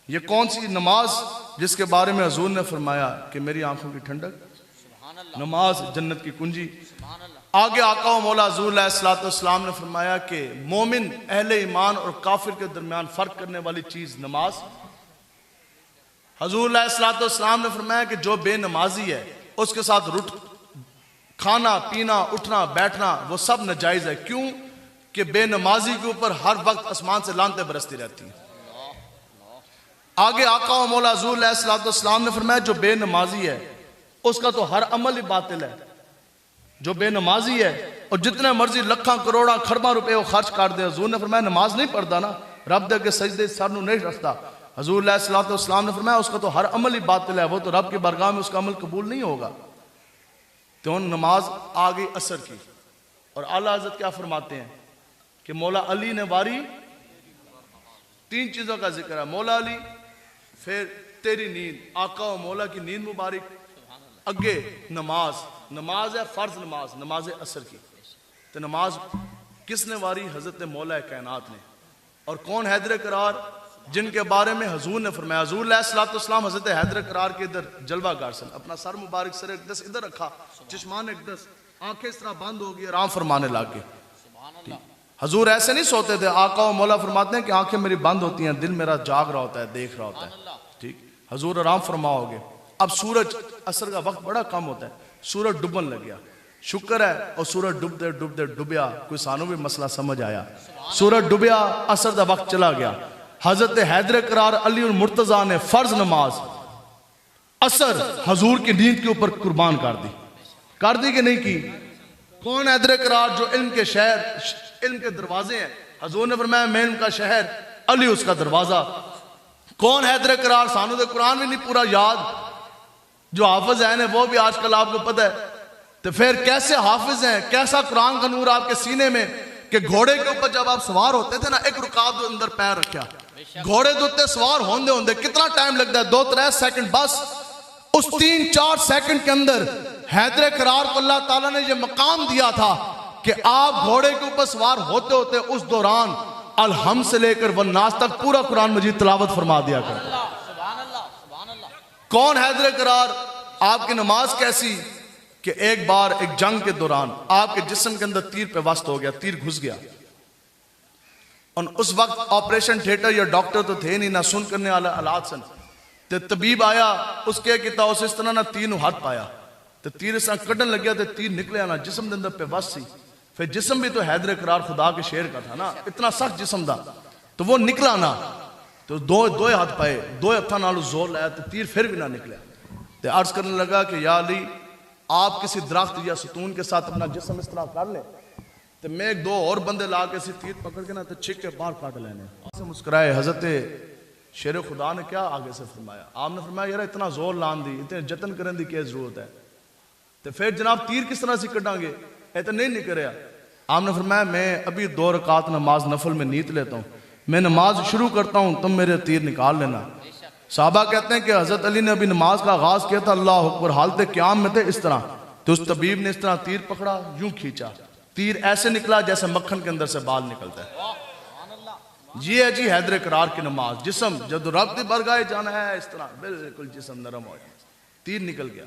ये कौन सी नमाज जिसके बारे में हुज़ूर ने फरमाया कि मेरी आंखों की ठंडक, नमाज जन्नत की कुंजी। आगे आका व मौला हुज़ूर अलैहिस्सलाम ने फरमाया कि मोमिन, अहले ईमान और काफिर के दरमियान फर्क करने वाली चीज नमाज। हुज़ूर अलैहिस्सलाम ने फरमाया कि जो बेनमाजी है उसके साथ खाना पीना उठना बैठना वो सब नाजायज है। क्यों कि बेनमाजी के ऊपर हर वक्त आसमान से लानतें बरसती रहती हैं। आगे आका व मौला हुज़ूर अलैहिस्सलाम ने फरमाया जो बेनमाजी है उसका तो हर अमल ही बातिल है। जो बेनमाजी है और जितने मर्जी लखा करोड़ा खरबा रुपए वो खर्च कर दे, हुज़ूर ने फरमाया नमाज नहीं पढ़ता ना, रब दे के सजदे सर नहीं रखता, हुज़ूर अलैहिस्सलाम ने फरमाया उसका तो हर अमल ही बातिल है, वो तो रब की बारगाह में उसका अमल कबूल नहीं होगा। तो नमाज आ गई असर की, और आला हज़रत क्या फरमाते हैं कि मौला अली ने वारी, तीन चीजों का जिक्र है, मौला अली, फिर तेरी नींद, आका व मौला की नींद मुबारक, अगे नमाज, नमाज है फर्ज नमाज, नमाज असर की। तो नमाज किसने वारी? हजरत मौला कायनात ने। और कौन हैदर करार, जिनके बारे में हुज़ूर ने फरमाया, हुज़ूर अलैहिस्सलाम हजरत हैदर करार के इधर जलवागार से अपना सर मुबारक सर एकदस इधर रखा, चश्मान एकदस, आंखें इस तरह बंद हो गई, आराम फरमाने लग गए। हुज़ूर ऐसे नहीं सोते थे, आका व मौला फरमाते हैं कि आंखें मेरी बंद होती हैं, दिल मेरा जाग रहा होता है, देख रहा होता है। ठीक, हुज़ूर आराम फरमाओगे। अब सूरज असर का वक्त बड़ा कम होता है, सूरज डुबन लग गया, शुक्र है, और सूरज डुबते डुबते डुबया, कोई सानू भी मसला समझ आया, सूरज डुबया, असर का वक्त चला गया। हजरत हैदर करार अली और मुर्तजा ने फर्ज नमाज असर हजूर की नींद के ऊपर कुर्बान कर दी कि नहीं की? कौन हैदर करार? जो इल्म के शहर, इल्म के दरवाजे हैं, हजूर ने फरमाया मैं इल्म का शहर, अली उसका दरवाजा। कौन हैदर करार? सानू तो कुरान भी नहीं पूरा याद, जो हाफिज है वो भी आजकल आपको पता है। तो फिर कैसे हाफिज हैं, कैसा कुरान का नूर आपके सीने में कि घोड़े के ऊपर जब आप सवार होते थे ना, एक रुकाब के अंदर पैर रखा, घोड़े के उत्ते सवार होंदे होंदे कितना टाइम लगता है? 2-3 सेकंड बस। उस 3-4 सेकंड के अंदर हैदर करार को अल्लाह ताला ने यह मकाम दिया था कि आप घोड़े के ऊपर सवार होते होते उस दौरान अलहम से लेकर वन्नास तक पूरा कुरान मजीद तिलावत फरमा दिया कर। कौन हैदर करार? आपकी नमाज कैसी कि एक बार एक जंग के दौरान आपके जिस्म के अंदर तीर पे वस्त हो गया, तीर घुस गया, और उस वक्त ऑपरेशन थिएटर या डॉक्टर तो थे नहीं, ना सुन करने वाला हालात सन। तो तबीब आया, उसके किता उस इस तरह ना तीनों हाथ पाया, तो तीर इस तरह कटन लग गया, तो तीर निकले ना जिस्म के अंदर पे वस्त सी। फिर जिस्म भी तो हैदर करार खुदा के शेर का था ना, इतना सख्त जिस्म था, तो वो निकला ना, तो दो हाथ पाए, 2 हत्था नाल जोर लाया, तो तीर फिर भी ना निकला। तो अर्ज करने लगा कि या अली, आप किसी दरख्त या सतून के साथ अपना जिस्म इस तरह कर ले, तो मैं 1-2 और बंदे ला के तीर पकड़ के ना तो छिक के बाहर काट लेने। मुस्कुराए। हजरत शेर खुदा ने क्या आगे से फरमाया? आपने फरमाया यार इतना जोर लान दी, इतने जतन करने की क्या जरूरत है? तो फिर जनाब तीर किस तरह से कटांगे? तो नहीं निकल रहा। आपने फरमाया मैं अभी 2 रकात नमाज नफल में नीत लेता हूँ, मैं नमाज शुरू करता हूँ, तुम मेरे तीर निकाल लेना। साहबा कहते हैं कि हजरत अली ने अभी नमाज का आगाज किया था, अल्लाह अकबर, हालत क़याम में थे इस तरह, तो उस तबीब ने इस तरह तीर पकड़ा, यूं खींचा, तीर ऐसे निकला जैसे मक्खन के अंदर से बाल निकलता है। ये है जी हैदर करार की नमाज। जिस्म जब रब की बरगाह जाना है इस तरह बिल्कुल जिस्म नरम हो जाए, तीर निकल गया।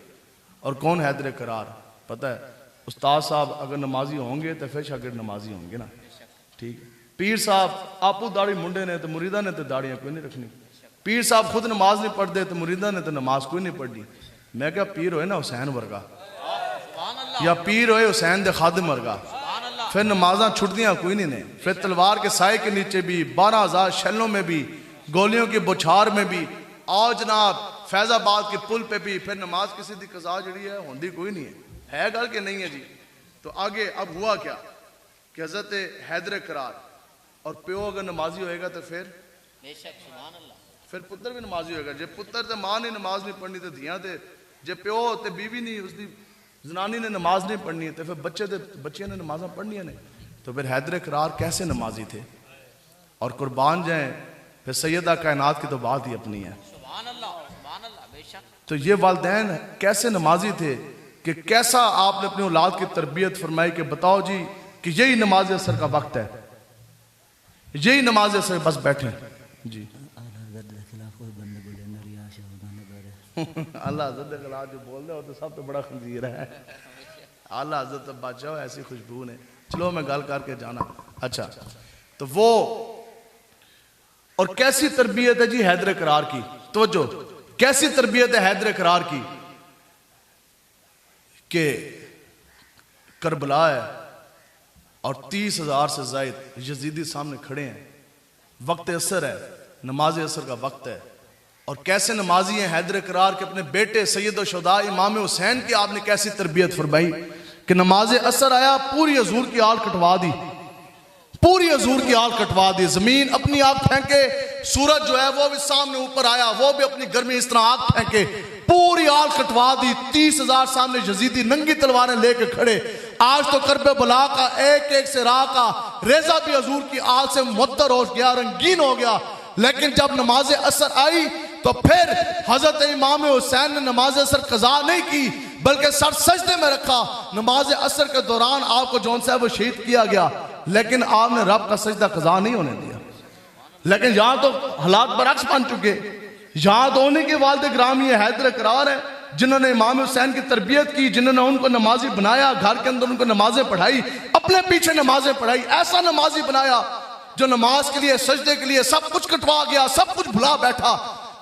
और कौन हैदर करार पता है? उस्ताद साहब अगर नमाजी होंगे तो फिर शागिर्द नमाजी होंगे ना, ठीक है। पीर साहब आपू दाढ़ी मुंडे ने तो मुरीदा ने तो दाढ़ियाँ कोई नहीं रखनी। पीर साहब खुद नमाज नहीं पढ़ते तो मुरीदा ने तो नमाज कोई नहीं पढ़नी। मैं क्या पीर होए ना हुसैन वर्गा, या पीर होए हुसैन दे खादिम वर्गा, फिर नमाजा छुटदियाँ कोई नहीं ने। फिर तलवार के साए के नीचे भी, 12,000 शैलों में भी, गोलियों की बौछार में भी, आओ जनाब फैजाबाद के पुल पे भी, फिर नमाज किसी की कज़ा जड़ी है होंदी कोई नहीं है गल के नहीं है जी। तो आगे अब हुआ क्या कि हजरत हैदर करार और प्यो अगर नमाजी होएगा तो फिर पुत्र भी नमाजी होएगा। जे पुत्र ते मां ने नमाज नहीं पढ़नी तो धियां ते, जे प्यो ते बीवी नहीं उसकी जनानी ने नमाज नहीं पढ़नी तो फिर बच्चे ने नमाजा पढ़निया ने। तो फिर हैदर करार कैसे नमाजी थे? और कुर्बान जाए फिर सैयदा कायनात की तो बात ही अपनी है। तो ये वालिदैन कैसे नमाजी थे कि कैसा आपने अपनी औलाद की तरबियत फरमाई कि बताओ जी कि यही नमाज असर का वक्त है, यही नमाज असर, बस बैठे जी। अल्लाह हज़रत के खिलाफ जो बोल रहे हो तो सब तो बड़ा खंजीर है। अल्लाह हज़रत बादशाह ऐसी खुशबू ने। चलो मैं गल करके जाना। अच्छा तो वो और कैसी तरबियत है जी हैदर करार की, तवज्जो, कैसी तरबियत है हैदर करार की कि करबला है और 30,000 से ज़ायद यजीदी सामने खड़े हैं, वक्त असर है, नमाज असर का वक्त है। और कैसे नमाजी हैं हैदर करार के अपने बेटे सैयद शुहदा इमाम हुसैन की आपने कैसी तरबियत फरमाई कि नमाज असर आया, पूरी हजूर की आल कटवा दी, पूरी हजूर की आल कटवा दी। जमीन अपनी आग फेंके, सूरज जो है वो भी सामने ऊपर आया, वो भी अपनी गर्मी इस तरह आग फेंके, पूरी आल कटवा दी। 30,000 सामने यजीदी नंगी तलवारें लेके खड़े। आज तो करबे बला का एक एक से राह का रेजा भी हजूर की आल से मुअत्तर हो गया, रंगीन हो गया। लेकिन जब नमाज असर आई तो फिर हजरत इमाम हुसैन ने नमाज असर कज़ा नहीं की बल्कि सर सजदे में रखा। नमाज असर के दौरान आपको जौन साहब वो शहीद किया गया, लेकिन आपने रब का सजदा कज़ा नहीं होने दिया। लेकिन यहां तो हालात बरअक्स बन चुके। यहां तो उन्हीं के वालिद ग्रामी हैदर करार है जिन्होंने इमाम हुसैन की तरबियत की, जिन्होंने उनको नमाजी बनाया, घर के अंदर उनको नमाजें पढ़ाई, अपने पीछे नमाजें पढ़ाई, ऐसा नमाजी बनाया जो नमाज के लिए सजदे के लिए सब कुछ कटवा गया, सब कुछ भुला बैठा।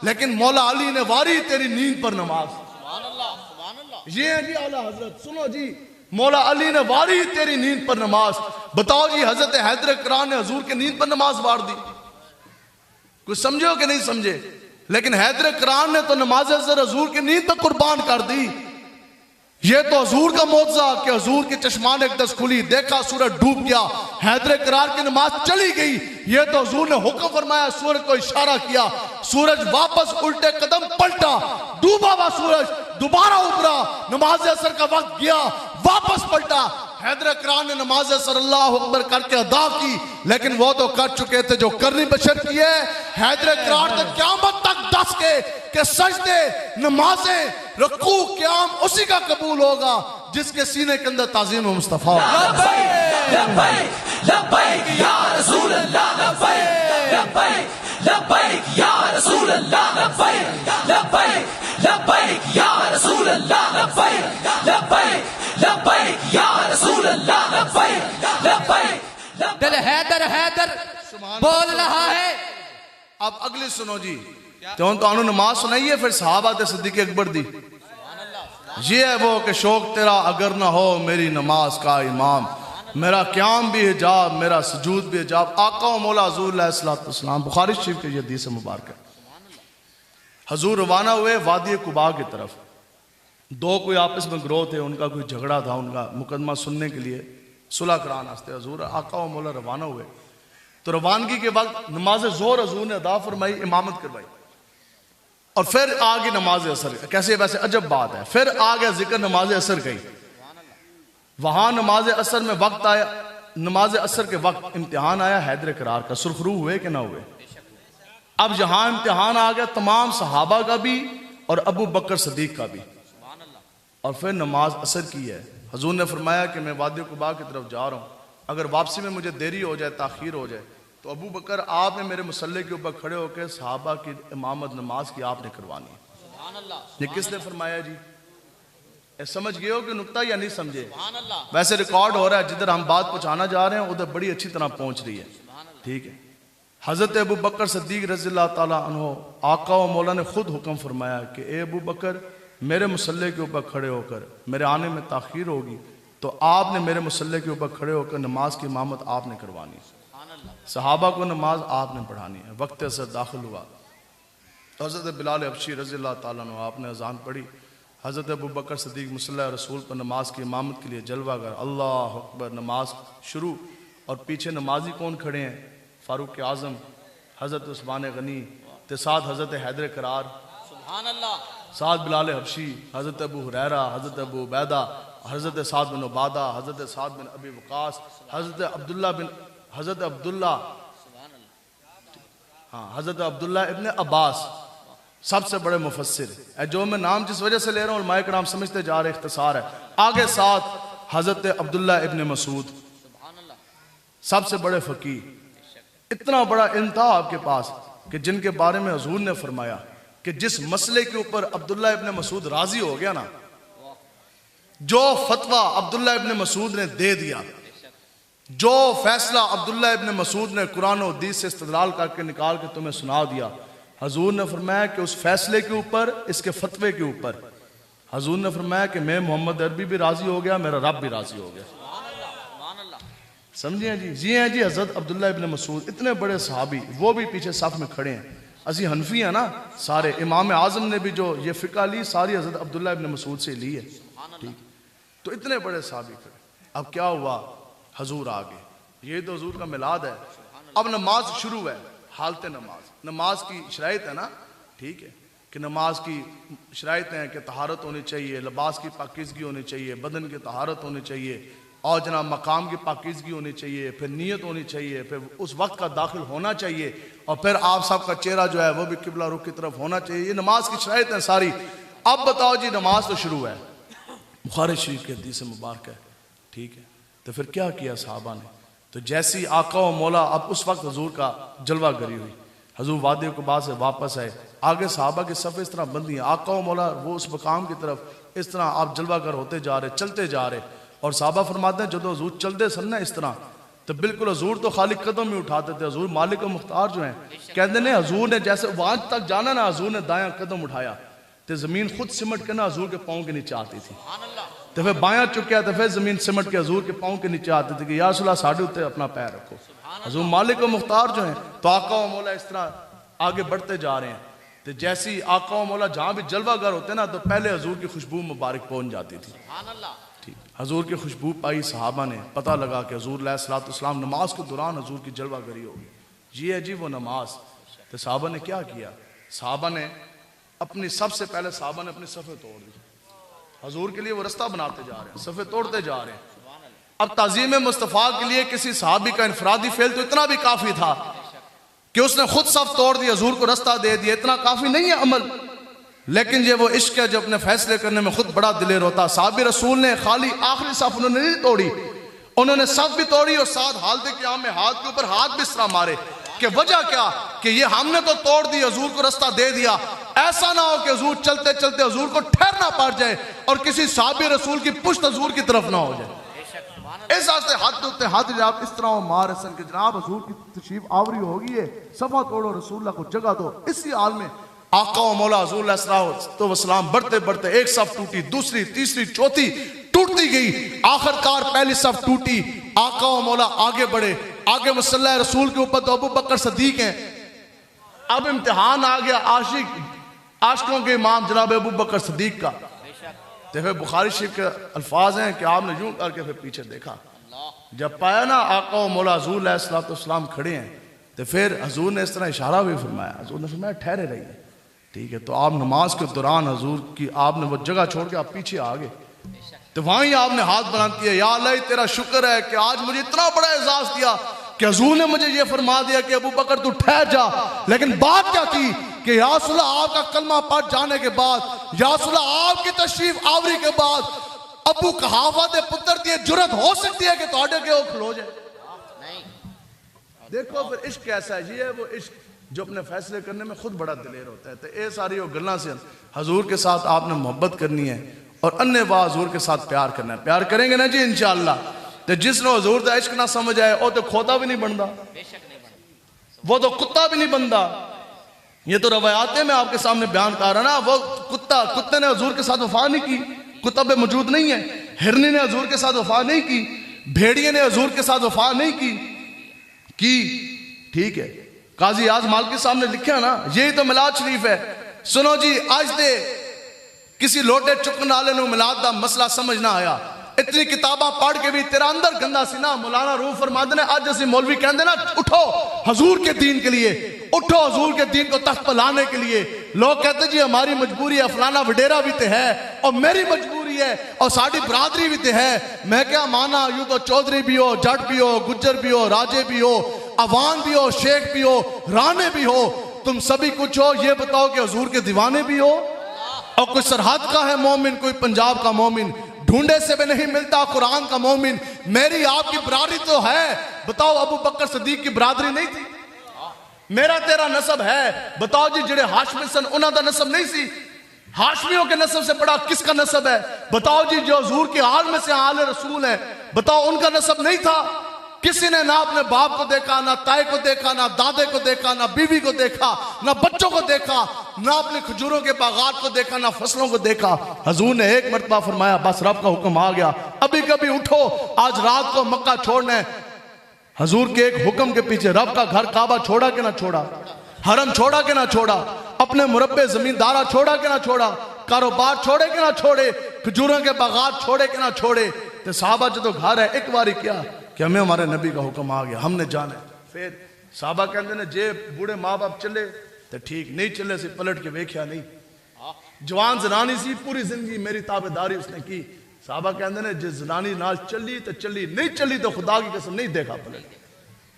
लेकिन मौला अली ने वारी तेरी नींद पर नमाज। ये है जी आला हजरत, सुनो जी, मौला अली ने वारी तेरी नींद पर नमाज। बताओ जी हजरत हैदर करार ने हजूर की नींद पर नमाज वार दी। कुछ समझे हो कि नहीं समझे? लेकिन हैदर करार ने तो नमाज असर हजूर की नींद पर कुर्बान कर दी। ये तो हजूर का मौजज़ा कि हजूर की चश्मान एकदस खुली, देखा सूरज डूब गया, हैदर करार की नमाज चली गई। ये तो हजूर ने हुक्म फरमाया, सूरज को इशारा किया, सूरज वापस उल्टे कदम पलटा, डूबा हुआ सूरज दोबारा उभरा, नमाज असर का वक्त गया, वापस पलटा। हैदर करार ने नमाज असर अल्लाह अकबर करके अदा की, लेकिन वो तो कर चुके थे जो करनी बशर की है। हैदर करार ने क़यामत तक दस के सजदे, नमाजें, रुकू, क़याम उसी का कबूल होगा जिसके सीने के अंदर ताज़ीम मुस्तफ़ा हो। लब्बैक लब्बैक या रसूल अल्लाह, लब्बैक लब्बैक लब्बैक या रसूल अल्लाह, लब्बैक लब्बैक लब्बैक या रसूल अल्लाह, लब्बैक लब्बैक लब्बैक या रसूल अल्लाह, लब्बैक लब्बैक। दिल हैदर हैदर बोल रहा है। अब अगली सुनो जी, तो नमाज सुनाइए फिर सहाबा ते सिद्दीक़ अकबर दी। ये है वो कि शौक तेरा अगर ना हो मेरी नमाज का इमाम, मेरा क़याम भी हिजाब, मेरा सजूद भी हिजाब। आका व मौला हुज़ूर अलैहिस्सलाम, बुखारी शरीफ की हदीस मुबारक है। हजूर रवाना हुए वादी कुबा की तरफ। दो कोई आपस में ग्रोह थे, उनका कोई झगड़ा था, उनका मुकदमा सुनने के लिए सुलह कराने वास्ते हजूर आका व मौला रवाना हुए। तो रवानगी के वक्त नमाज ज़ोहर हजूर ने अदा फरमाई, इमामत करवाई, और फिर आगे नमाज असर। कैसे वैसे अजब बात है, फिर आ गया जिक्र नमाज असर का ही। वहां नमाज असर में वक्त आया, नमाज असर के वक्त इम्तिहान आया हैदर करार का। सुरखरू हुए कि ना हुए? अब यहां इम्तिहान आ गया तमाम सहाबा का भी और अबू बकर सदीक का भी। और फिर नमाज असर की है। हजूर ने फरमाया कि मैं वादी कुबा की तरफ जा रहा हूं, अगर वापसी में मुझे देरी हो जाए, ताखीर हो जाए तो अबू बकर आपने मेरे मुसल्ले के ऊपर खड़े होकर सहाबा की इमामत नमाज की आपने करवानी है। सुभान अल्लाह, ये किसने फरमाया जी? ये समझ गए हो कि नुक्ता या नहीं समझे? सुभान अल्लाह, वैसे रिकॉर्ड हो रहा है, जिधर हम बात पहुंचाना जा रहे हैं उधर बड़ी अच्छी तरह पहुंच रही है। ठीक है। हजरत अबू बकर सिद्दीक रज़ियल्लाहु ताला अन्हु आका व मौला ने खुद हुक्म फरमाया कि ए अबू बकर मेरे मुसल्ले के ऊपर खड़े होकर, मेरे आने में ताखीर होगी तो आपने मेरे मुसल्ले के ऊपर खड़े होकर नमाज की इमामत आपने करवानी है, सहाबा को नमाज आपने पढ़ानी है। वक्त असर दाखिल हुआ, हज़रत बिलाल हबशी रज़ियल्लाहु ताला अन्हु आपने अजान पढ़ी। हज़रत अबू बकर सिद्दीक मुसल्ला रसूल पर नमाज की इमामत के लिए जलवा कर अल्लाह अकबर, नमाज शुरू। और पीछे नमाजी कौन खड़े हैं? फारूक आज़म, हज़रत उस्मान गनी, ते साथ हज़रत हैदर करार, सुभान अल्लाह, साथ बिलाल हबशी, हज़रत अबू हुरैरा, हज़रत अबू उबैदा, हज़रत साद बिन उबादा, हज़रत साद बिन अबी वक़ास, हज़रत अब्दुल्ला, हाँ हज़रत अब्दुल्ला इब्न अब्बास, सबसे बड़े मुफस्सिर। जो मैं नाम जिस वजह से ले रहा हूँ उलमाए कराम समझते जा रहे, इख्तिसार है। आगे साथ हज़रत अब्दुल्ला इब्न मसूद, सबसे बड़े फ़कीह। इतना बड़ा इल्म था आपके पास कि जिनके बारे में हुज़ूर ने फरमाया कि जिस मसले के ऊपर अब्दुल्ला इब्न मसूद राजी हो गया ना, जो फतवा अब्दुल्ला इब्न मसूद ने दे दिया, जो फैसला अब्दुल्ला इब्न मसूद ने कुरान और हदीस से इस्तेदलाल करके निकाल के तुम्हें सुना दिया, हुज़ूर ने फरमाया कि उस फैसले के ऊपर, इसके फतवे के ऊपर हुज़ूर ने फरमाया कि मैं मोहम्मद अरबी भी राजी हो गया, मेरा रब भी राजी हो गया। समझे जी? जी हैं जी। हज़रत अब्दुल्ला इब्न मसूद इतने बड़े सहाबी, वो भी पीछे सफ में खड़े हैं। असी हनफी है ना सारे, इमाम आज़म ने भी जो ये फ़िक़ा ली सारी हज़रत अब्दुल्ला इब्न मसूद से ली है। ठीक, तो इतने बड़े सहाबी खड़े। अब क्या हुआ? हजूर आ गए, ये तो हजूर का मिलाद है। अब नमाज शुरू है, हालत नमाज की शराइत है ना, ठीक है, कि नमाज की शराइत हैं कि तहारत होनी चाहिए, लिबास की पाकीज़गी होनी चाहिए, बदन की तहारत होनी चाहिए, और जनाब मकाम की पाकीज़गी होनी चाहिए, फिर नीयत होनी चाहिए, फिर उस वक्त का दाखिल होना चाहिए, और फिर आप सब का चेहरा जो है वो भी किबला रुख की तरफ होना चाहिए। ये नमाज की शराइत हैं सारी। अब बताओ जी, नमाज तो शुरू है, बुखारी शरीफ की हदीस मुबारक है, ठीक है। तो फिर क्या किया सहाबा ने? तो जैसी आका व मौला, अब उस वक्त हजूर का जलवा गरी हुई, हजूर वादी कुबा से वापस आए, आगे सहाबा की सफ़े इस तरह बंदी है, आका व मौला वो उस मकाम की तरफ इस तरह आप जलवा कर होते जा रहे, चलते जा रहे। और सहाबा फरमाते हैं जब हजूर चलते सन ना इस तरह, तो बिल्कुल हजूर तो खाली कदम ही उठाते थे। हजूर मालिक व मुख्तार जो हैं, कहते ने हजूर ने जैसे वहां तक जाना ना, हजूर ने दायां कदम उठाया तो जमीन खुद सिमट के ना हजूर के पाँव के नीचे आती थी, तो फिर बायां चुक्या तो फिर जमीन सिमट के हजूर के पाँव के नीचे आती थी कि या रसूल अल्लाह साढ़े उत्ते अपना पैर रखो। हजूर मालिक व मुख्तार जो हैं, तो आका व मौला इस तरह आगे बढ़ते जा रहे हैं। तो जैसी आका व मौला जहाँ भी जलवागर होते ना, तो पहले हजूर की खुशबू मुबारक पहुंच जाती थी। ठीक, हजूर की खुशबू पाई सहाबा ने, पता लगा कि हजूर अलैहिस्सलाम नमाज के दौरान हजूर की जलवागरी होगी। जी है जी वो नमाज। तो सहाबा ने क्या किया? सहाबा ने अपनी, सबसे पहले सहाबा ने अपनी सफ़े तोड़ दी। हजूर के लिए वो रास्ता बनाते जा रहे हैं, सफ़े तोड़ते जा रहे हैं। अब ताज़ीम मुस्तफ़ा के लिए किसी सहाबी का इनफरादी फेल तो इतना भी काफ़ी था कि उसने खुद सफ तोड़ दी, हजूर को रास्ता दे दिया, इतना काफ़ी नहीं है अमल। लेकिन ये वो इश्क है जो अपने फैसले करने में खुद बड़ा दिलेर होता। साहबी रसूल ने खाली आखिरी सफ उन्होंने नहीं तोड़ी, उन्होंने सफ भी तोड़ी और साथ हालत क़याम में हाथ के ऊपर हाथ भी इस तरह मारे। कि वजह क्या? कि ये हमने तो तोड़ दी, हजूर को रास्ता दे दिया, ऐसा ना हो कि हजूर चलते चलते हजूर को ठहरना पड़ जाए और किसी साहबी रसूल की पुश्त हजूर की तरफ ना हो जाए। इस वास्ते हाथ उत्ते हाथ आप इस तरह मार हसन के जनाब हजूर की तशरीफ आवरी होगी है, सफा तोड़ो, रसूलुल्लाह को जगह दो। इसी हाल में आका व मौला हजूर अलैहिस्सलाम बढ़ते बढ़ते एक सफ टूटी, दूसरी, तीसरी, चौथी टूटती गई, आखिरकार पहली सफ टूटी। आका व मौला आगे बढ़े, आगे मुसल्ला रसूल के ऊपर तो अबू बकर सदीक हैं। अब इम्तिहान आ गया आशिकों के इमाम जनाब अबू बकर सदीक का। तो फिर बुखारी शरीफ के अल्फाज हैं कि आपने यूं करके फिर पीछे देखा, जब पाया ना आका व मौला हजूर अलैहिस्सलाम खड़े हैं, तो फिर हजूर ने इस तरह इशारा भी फरमाया। हजूर ने फरमाया ठहरे रहिए, ठीक है। तो आप नमाज के दौरान हजूर की आपने वो जगह छोड़ के आप पीछे आ गए, तो वहीं आपने हाथ बनाती है, या अल्लाह तेरा शुक्र है कि आज मुझे इतना बड़ा एजाज दिया कि हजूर ने मुझे ये फरमा दिया कि अबू बकर तू ठहर जा। लेकिन बात क्या की कि या रसूल अल्लाह आपका कलमा पढ़ जाने के बाद, या रसूल अल्लाह आपकी तशरीफ आवरी के बाद अबू कहाफा दे पुत्र दी जुरत हो सकती है कि तोड़े के वो खलो जाए? देखो फिर इश्क कैसा है, ये है वो इश्क जो अपने फैसले करने में खुद बड़ा दिलेर होता है। तो ये सारी वो गल्लां से हजूर के साथ आपने मोहब्बत करनी है और अन्य वाह हजूर के साथ प्यार करना है। प्यार करेंगे ना जी इंशाअल्लाह, तो जिसने हजूर का इश्क ना समझ आए वो तो खोता भी नहीं बनता, वो तो कुत्ता भी नहीं बनता। ये तो रवायातें मैं आपके सामने बयान कर रहा ना, वो कुत्ते ने हजूर के साथ वफा नहीं की, कुत्ता पे मौजूद नहीं है। हिरनी ने हजूर के साथ वफा नहीं की, भेड़िए ने हजूर के साथ वफा नहीं की। ठीक है, काजी आज मालिकी साहब ने लिखा ना, यही तो मिलाद शरीफ है। सुनो जी, आज दे किसी लोटे चुकन वाले ने मिलाद का मसला समझ ना आया, इतनी किताबा पढ़ के भी तेरा अंदर गंदा सी ना। मौलाना रूह फरमाते ने आज असि मौलवी कहते ना उठो हजूर के दीन के लिए, उठो हजूर के दीन को तख्त पर लाने के लिए। लोग कहते जी हमारी मजबूरी है, फलाना वडेरा भी तो है और मेरी मजबूरी है और साड़ी बरादरी भी तो है। मैं क्या माना, यूं तो चौधरी भी हो, जट भी हो, गुज्जर भी हो, राजे भी हो, अवान भी हो, शेख भी हो, राणे भी हो, तुम सभी कुछ हो। ये बताओ कि हजूर के दीवाने भी हो। और कोई सरहद का है मोमिन, कोई पंजाब का मोमिन, ढूंढे से भी नहीं मिलता कुरान का मोमिन। मेरी आपकी बरादरी तो है, बताओ अबू बकर सदीक की बरादरी नहीं थी? मेरा तेरा नसब है, बताओ जी जेड़े हाशमी सन उन्हों का नसब नहीं सी? हाशमियों के नसब से बड़ा किसका नसब है? बताओ जी जो हजूर के आल में से आल रसूल है, बताओ उनका नसब नहीं था? किसी ने ना अपने बाप को देखा, ना ताए को देखा, ना दादे को देखा, ना बीवी को देखा, ना बच्चों को देखा, ना अपने खजूरों के बागात को देखा, ना फसलों को देखा। हजूर ने एक मरतबा फरमाया बस रब का हुक्म आ गया, अभी कभी उठो, आज रात को मक्का छोड़ना है। हजूर के एक हुक्म के पीछे रब का घर काबा छोड़ा के ना छोड़ा, हरम छोड़ा के ना छोड़ा, अपने मुरब्बे जमींदारा छोड़ा के ना छोड़ा, कारोबार छोड़े के ना छोड़े, खजूरों के बागात छोड़े के ना छोड़े। तो साहबा जो तो घर है एक बार क्या कि हमें हमारे नबी का हुक्म आ गया, हमने जाना। फिर साहबा कहते ने जे बूढ़े माँ बाप चले तो ठीक, नहीं चले से पलट के वेख्या नहीं। जवान जनानी सी, पूरी जिंदगी मेरी ताबेदारी उसने की। साहबा कहते ने जे जनानी नाल चली तो चली, नहीं चली तो खुदा की कसम नहीं देखा पलट।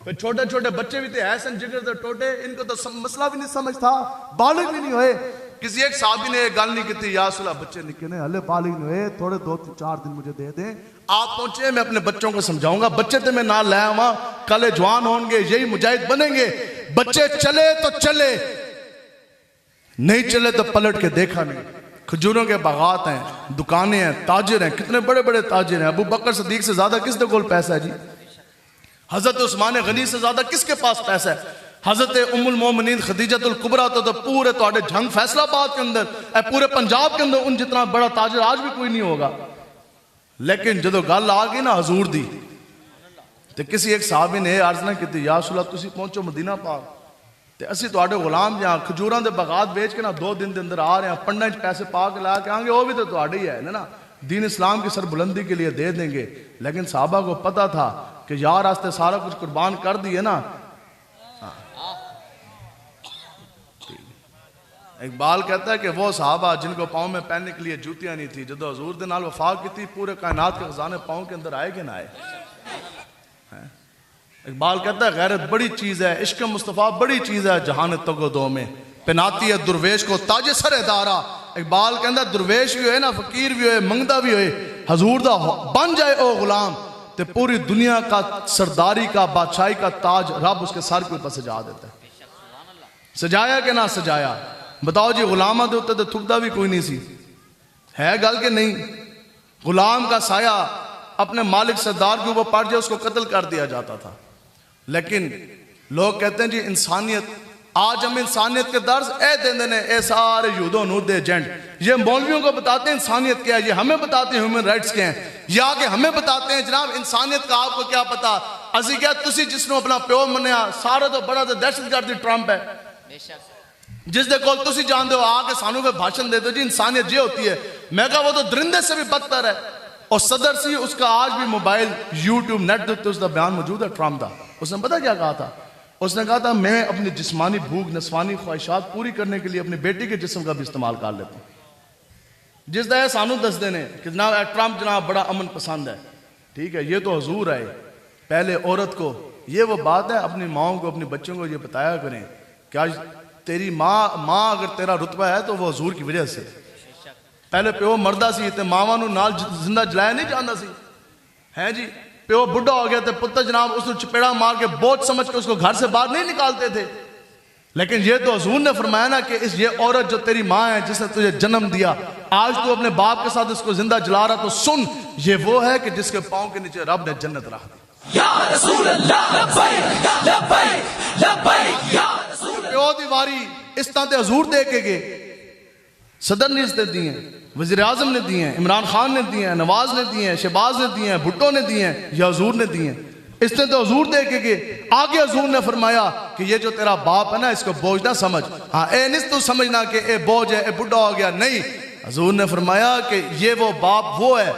फिर छोटे छोटे बच्चे भी थे ऐसे जिगर तो टोटे, इनको तो मसला भी नहीं समझता, बालिग भी नहीं हुए। किसी एक साहबी ने गल नहीं की, या सुला बच्चे निके ने हले बालिग नहीं हुए, थोड़े 2-4 दिन मुझे दे दें। आप पहुंचे, मैं अपने बच्चों को समझाऊंगा, बच्चे तो मैं ना लाया हुआ, कल जवान होंगे, यही मुजाहिद बनेंगे। बच्चे चले तो चले, नहीं चले तो पलट के देखा नहीं। खजूरों के बागात हैं, दुकानें हैं, ताजिर हैं, कितने बड़े बड़े ताजिर हैं। अबू बकर सदीक से ज्यादा किसके कोल पैसा है जी? हजरत उस्मान गनी से ज्यादा किसके पास पैसा है? हजरत उम्मुल मोमिनीन खदीजतुल कुबरा तो पूरे तोड़े झंग फैसलाबाद के अंदर, पूरे पंजाब के अंदर उन जितना बड़ा ताजिर आज भी कोई नहीं होगा। लेकिन जो गल आ गई ना हजूर दी, तो किसी एक साहबी ने अर्ज ना की, या रसूल अल्लाह तुसी पहुंचो मदीना पाक, तो असी तुहाडे गुलाम जहाँ खजूरां दे बागात बेच के ना 2 दिन के अंदर आ रहे हैं, पंडा च पैसे पा के ला के आएंगे, वो भी तो तुहाडे ही है ना, दीन इस्लाम की सरबुलंदी के लिए दे देंगे। लेकिन साहबा को पता था कि यार रास्ते सारा कुछ कुर्बान कर दिए ना। इकबाल कहता है कि वो साहबा जिनको पाँव में पहनने के लिए जूतियां नहीं थी, जो हजूर दे नाल वफा की थी, पूरे कायनात के खजाने पाँव के अंदर आए कि ना आए। इकबाल कहता है गैरत बड़ी चीज है, इश्क मुस्तफ़ा बड़ी चीज है, जहान तगो दो में पहनाती है दुर्वेश को ताजे सरे दारा। इकबाल कहता दुर्वेश भी होए ना, फकीर भी होए, मंगदा भी होए, हजूर दा बन जाए ओ गुलाम, तो पूरी दुनिया का सरदारी का बादशाही का ताज रब उसके सर के ऊपर सजा देता है। सजाया कि ना सजाया? बताओ जी, गुलामा दे उत्ते तो थुकदा भी कोई नहीं सी, है गल के नहीं? गुलाम का साया अपने मालिक सरदार के ऊपर पड़ जाए उसको कत्ल कर दिया जाता था। लेकिन लोग कहते हैं जी इंसानियत, आज हम इंसानियत के दर्ज ए देंदे ने ए सारे यूदो नूद एजेंट, ये मौलवियों को बताते हैं इंसानियत क्या है, ये हमें बताते हैं ह्यूमन राइट्स क्या हैं, ये आके हमें बताते हैं जनाब इंसानियत का आपको क्या पता। असी क्या तुसी जिसनों अपना प्यो मनिया सारा तो बड़ा तो दहशतगर्द ट्रंप है, जिस दे कोल तुसी जानते हो आके सानू पे भाषण देते हो जी इंसानियत ये होती है। मैं कहा वो तो दरिंदे से भी बदतर है। और सदर सी उसका आज भी मोबाइल यूट्यूब नेट के उत्ते उसका बयान मौजूद है ट्रंप का। उसने पता क्या कहा था? उसने कहा था मैं अपनी जिस्मानी भूख नस्वानी ख्वाहिशात पूरी करने के लिए अपनी बेटी के जिस्म का भी इस्तेमाल कर लेता हूँ। जिस तरह सानू दसते ने कि जनाब ट्रंप जनाब बड़ा अमन पसंद है, ठीक है, ये तो हजूर आए पहले औरत को, ये वो बात है, अपनी माओ को अपने बच्चों को ये बताया करें कि आज तेरी माँ अगर तेरा रुतबा है तो वो हजूर की वजह से। पहले प्यो मरदा सी ते मावां नूं नाल जिंदा जलाया नहीं जांदा सी, है जी। प्यो बुढ़ा हो गया तो पुत्र जनाब उसको चपेड़ा मार के बोझ समझ के उसको घर से बाहर नहीं निकालते थे। लेकिन ये तो हुजूर ने फरमाया ना कि ये औरत जो तेरी माँ है जिसने तुझे जन्म दिया, आज तू अपने बाप के साथ इसको जिंदा जला रहा, तो सुन ये वो है कि जिसके पाँव के नीचे रब ने जन्नत रख दी। या रसूल अल्लाह लब्बैक लब्बैक लब्बैक या रसूल प्यो दी वारी इस तरह ते हजूर दे के गए, सदर ने इसने दिए, वजीर आजम ने दिए, इमरान खान ने दिए, नवाज ने दिए, शहबाज ने दिए, भुट्टो ने दिए, या हजूर ने दिए। इसने तो हजूर दे के गए। आगे हजूर ने फरमाया कि ये जो तेरा बाप है ना इसको बोझ ना समझ। हाँ ए नहीं तू समझना कि ए बोझ है, ए बुढ़ा हो गया, नहीं। हजूर ने फरमाया कि ये वो बाप वो है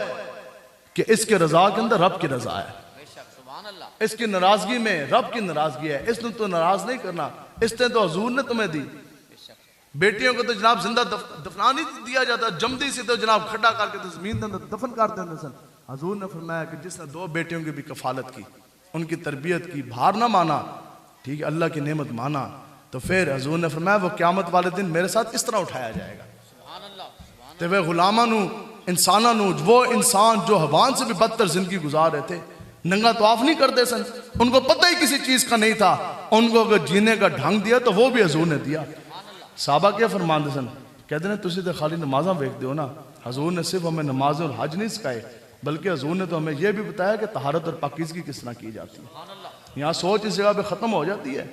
कि इसके रजा के अंदर रब की रजा है, इसकी नाराजगी में रब की नाराजगी है, इसने तो नाराज नहीं करना। इसने तो हजूर ने तुम्हें दी। बेटियों को तो जनाब जिंदा दफना नहीं दिया जाता, जमदी से तो जनाब खड्डा करके तो जमीन के अंदर दफन कर देते सन। हजूर ने फरमाया कि जिसने 2 बेटियों की भी कफालत की, उनकी तरबियत की, भार ना माना, ठीक है, अल्लाह की नेमत माना, तो फिर हजूर ने फरमाया वो क़यामत वाले दिन मेरे साथ इस तरह उठाया जाएगा। तो वे गुलामा नू इंसाना नू, वो इंसान जो हवान से भी बदतर जिंदगी गुजार रहे थे, नंगा तवाफ नहीं करते सन, उनको पता ही किसी चीज का नहीं था, उनको अगर जीने का ढंग दिया तो वो भी हजूर ने दिया। साहबा क्या फरमाते सन, कहते हैं तुसी तो खाली नमाजा वेखते हो ना, हजूर ने सिर्फ हमें नमाज और हज नहीं सिखाए, बल्कि हजूर ने तो हमें यह भी बताया कि तहारत और पाकीज़गी किस तरह की जाती है। यहाँ सोच इस जगह पे ख़त्म हो जाती है।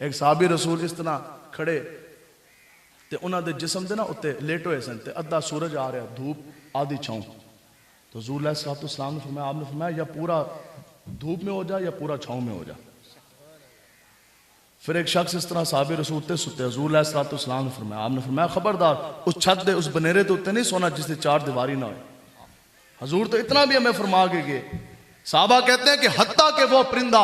एक साहबी रसूल इस तरह खड़े तो उन्होंने जिसम के ना उत्ते लेट होए सन, ते अद्धा सूरज आ रहा, धूप आधी छाँव, तो हजूर अलैहिस्सलाम ने फरमाया, आपने फरमाया या पूरा धूप में हो जा या पूरा छाँव में हो जा। फिर एक शख्स इस तरह साहबी रसूल ते सुते, हजूर अलैहिस्सलाम ने फरमाया, आपने फरमाया खबरदार उस छत दे उस बनेरे तो उत्ते नहीं सोना जिससे 4 दीवारी ना हो। हजूर तो इतना भी हमें फरमा के गए। साहबा कहते हैं कि हत्ता के वो परिंदा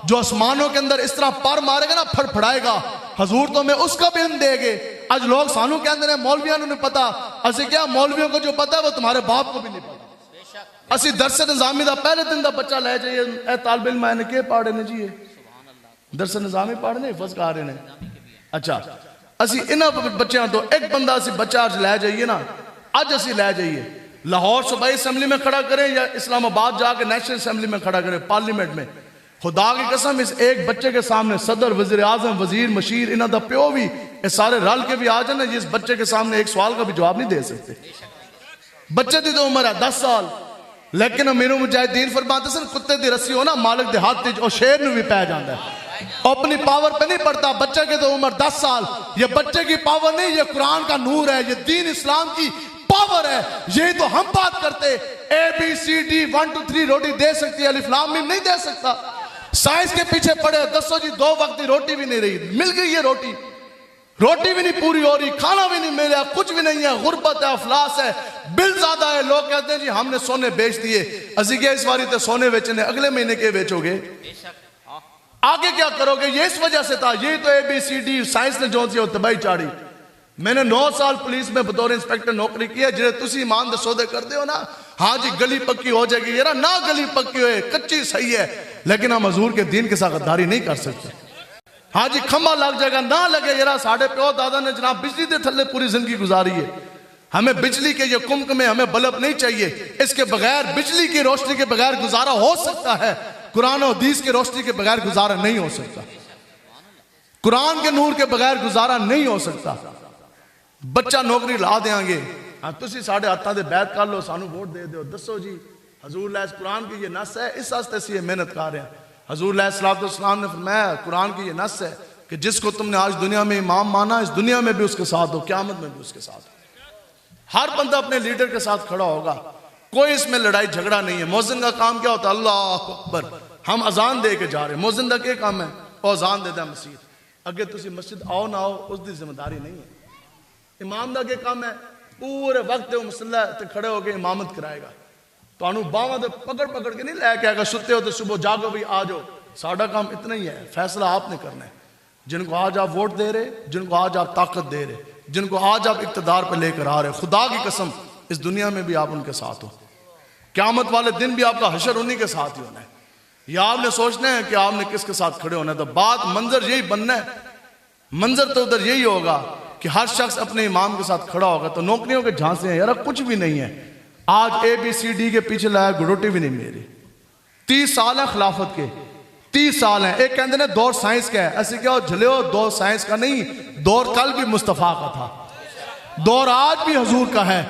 जो आसमानों के अंदर इस तरह पर मारेगा ना, फड़फड़ाएगा, हजूर तो हमें उसका भी इल्म देंगे। आज लोग सानू कहते हैं मौलवियों ने नहीं पता, असि क्या मौलवियों को जो पता है वो तुम्हारे बाप को भी नहीं पता। असि दरस निजामी का पहले दिन का बच्चा लै जाइए, ए तालिब इल्म मैंने के पढ़े ने जी, दरस निजामी पढ़ने फस कर रहे हैं। अच्छा असि इन्होंने बच्चों तो एक बंदा असि बच्चा अज लै जाइए ना, अज असि लै जाइए लाहौर सूबाई असम्बली में खड़ा करें या इस्लामाबाद जाके नेशनल असम्बली में खड़ा करें, पार्लियामेंट में, खुदा की कसम इस एक बच्चे के सामने सदर, वजीर आजम, वजीर, मशीर, इन्हों का प्यो भी, ये सारे रल के भी आ जाए, जिस बच्चे के सामने एक सवाल का भी जवाब नहीं दे सकते। बच्चे की तो उम्र है 10 साल, लेकिन मेनू मुजाहिदीन फरमाते सन कुत्ते की रस्सी हो ना मालिक के हाथ और शेर में भी पै जाता है, अपनी पावर पे नहीं पड़ता। बच्चे की तो उम्र 10 साल, ये बच्चे की पावर नहीं, ये कुरान का नूर है, ये दीन इस्लाम की पावर है। यही तो हम बात करते, ABCD 1 2 3 रोटी दे सकती है, अलिफ लाम मीम नहीं दे सकता। साइंस के पीछे पड़े, दसो जी 2 वक्त की रोटी भी नहीं रही, मिल गई है रोटी, रोटी भी नहीं पूरी हो रही, खाना भी नहीं मिला, कुछ भी नहीं है, गुर्बत है, अफलास है, बिल ज्यादा है। लोग कहते हैं जी हमने सोने बेच दिए, असी क्या इस बारी तो सोने बेचने, अगले महीने के बेचोगे, आगे क्या करोगे? ये इस वजह से था। यही तो ABCD साइंस ने जो सी तबाही चाड़ी। मैंने 9 साल पुलिस में बतौर इंस्पेक्टर नौकरी की है, जिन्हें तुसी ईमान दे सौदे करते हो ना, हाँ जी गली पक्की हो जाएगी, यार ना गली पक्की होए, कच्ची सही है, लेकिन हम हजूर के दीन के साथ गद्दारी नहीं कर सकते। हाँ जी खंबा लग जाएगा ना लगे, यार साढ़े प्यो दादा ने जनाब बिजली के थल्ले पूरी जिंदगी गुजारी है, हमें बिजली के ये कुंभ में हमें बल्ब नहीं चाहिए, इसके बगैर बिजली की रोशनी के बगैर गुजारा हो सकता है, कुरान और हदीस की रोशनी के बगैर गुजारा नहीं हो सकता, कुरान के नूर के बगैर गुजारा नहीं हो सकता। बच्चा नौकरी ला देंगे, हाँ तुसी साढ़े हाथों से बैत कर लो, सानू वोट दे दो, दसो जी हजूर कुरान की ये नस है, इस वास्ते असी ये मेहनत कर रहे हैं। हजूर अलैहिस्सलाम ने फरमाया कुरान की ये नस है कि जिसको तुमने आज दुनिया में इमाम माना, इस दुनिया में भी उसके साथ हो, क़यामत में भी उसके साथ हो। हर बंदा अपने लीडर के साथ खड़ा होगा, कोई इसमें लड़ाई झगड़ा नहीं है। मोहसिन का काम क्या होता है? अल्लाह अकबर, हम अजान दे के जा रहे हैं, मोहसिन का क्या काम है? वो अजान देता है मस्जिद अगे, तुसी मस्जिद आओ ना आओ उसकी जिम्मेदारी नहीं है। इमाम का क्या काम है? पूरे वक्त मुसल्ला ते खड़े होकर इमामत कराएगा, तो बाहों से पकड़ पकड़ के नहीं लैके आएगा, सुते हो तो सुबह जागो भी आ जाओ। साडा काम इतना ही है, फैसला आपने करना है। जिनको आज आप वोट दे रहे, जिनको आज आप ताकत दे रहे, जिनको आज आप इक़्तिदार पर लेकर आ रहे, खुदा की कसम इस दुनिया में भी आप उनके साथ हो, क़यामत वाले दिन भी आपका हशर उन्हीं के साथ ही होना है। या आपने सोचना है कि आपने किसके साथ खड़े होना है, तो बात मंजर यही बनना है, मंजर तो उधर यही होगा कि हर शख्स अपने इमाम के साथ खड़ा होगा। तो नौकरियों के झांसे हैं यार, कुछ भी नहीं है। आज ABCD के पीछे लाया रोटी भी नहीं मेरी, 30 साल है खिलाफत के, 30 साल है। एक कहते ने दौर साइंस का है, ऐसे क्या झलियो, दौर साइंस का नहीं, दौर कल भी मुस्तफ़ा का था, दौर आज भी हजूर का है,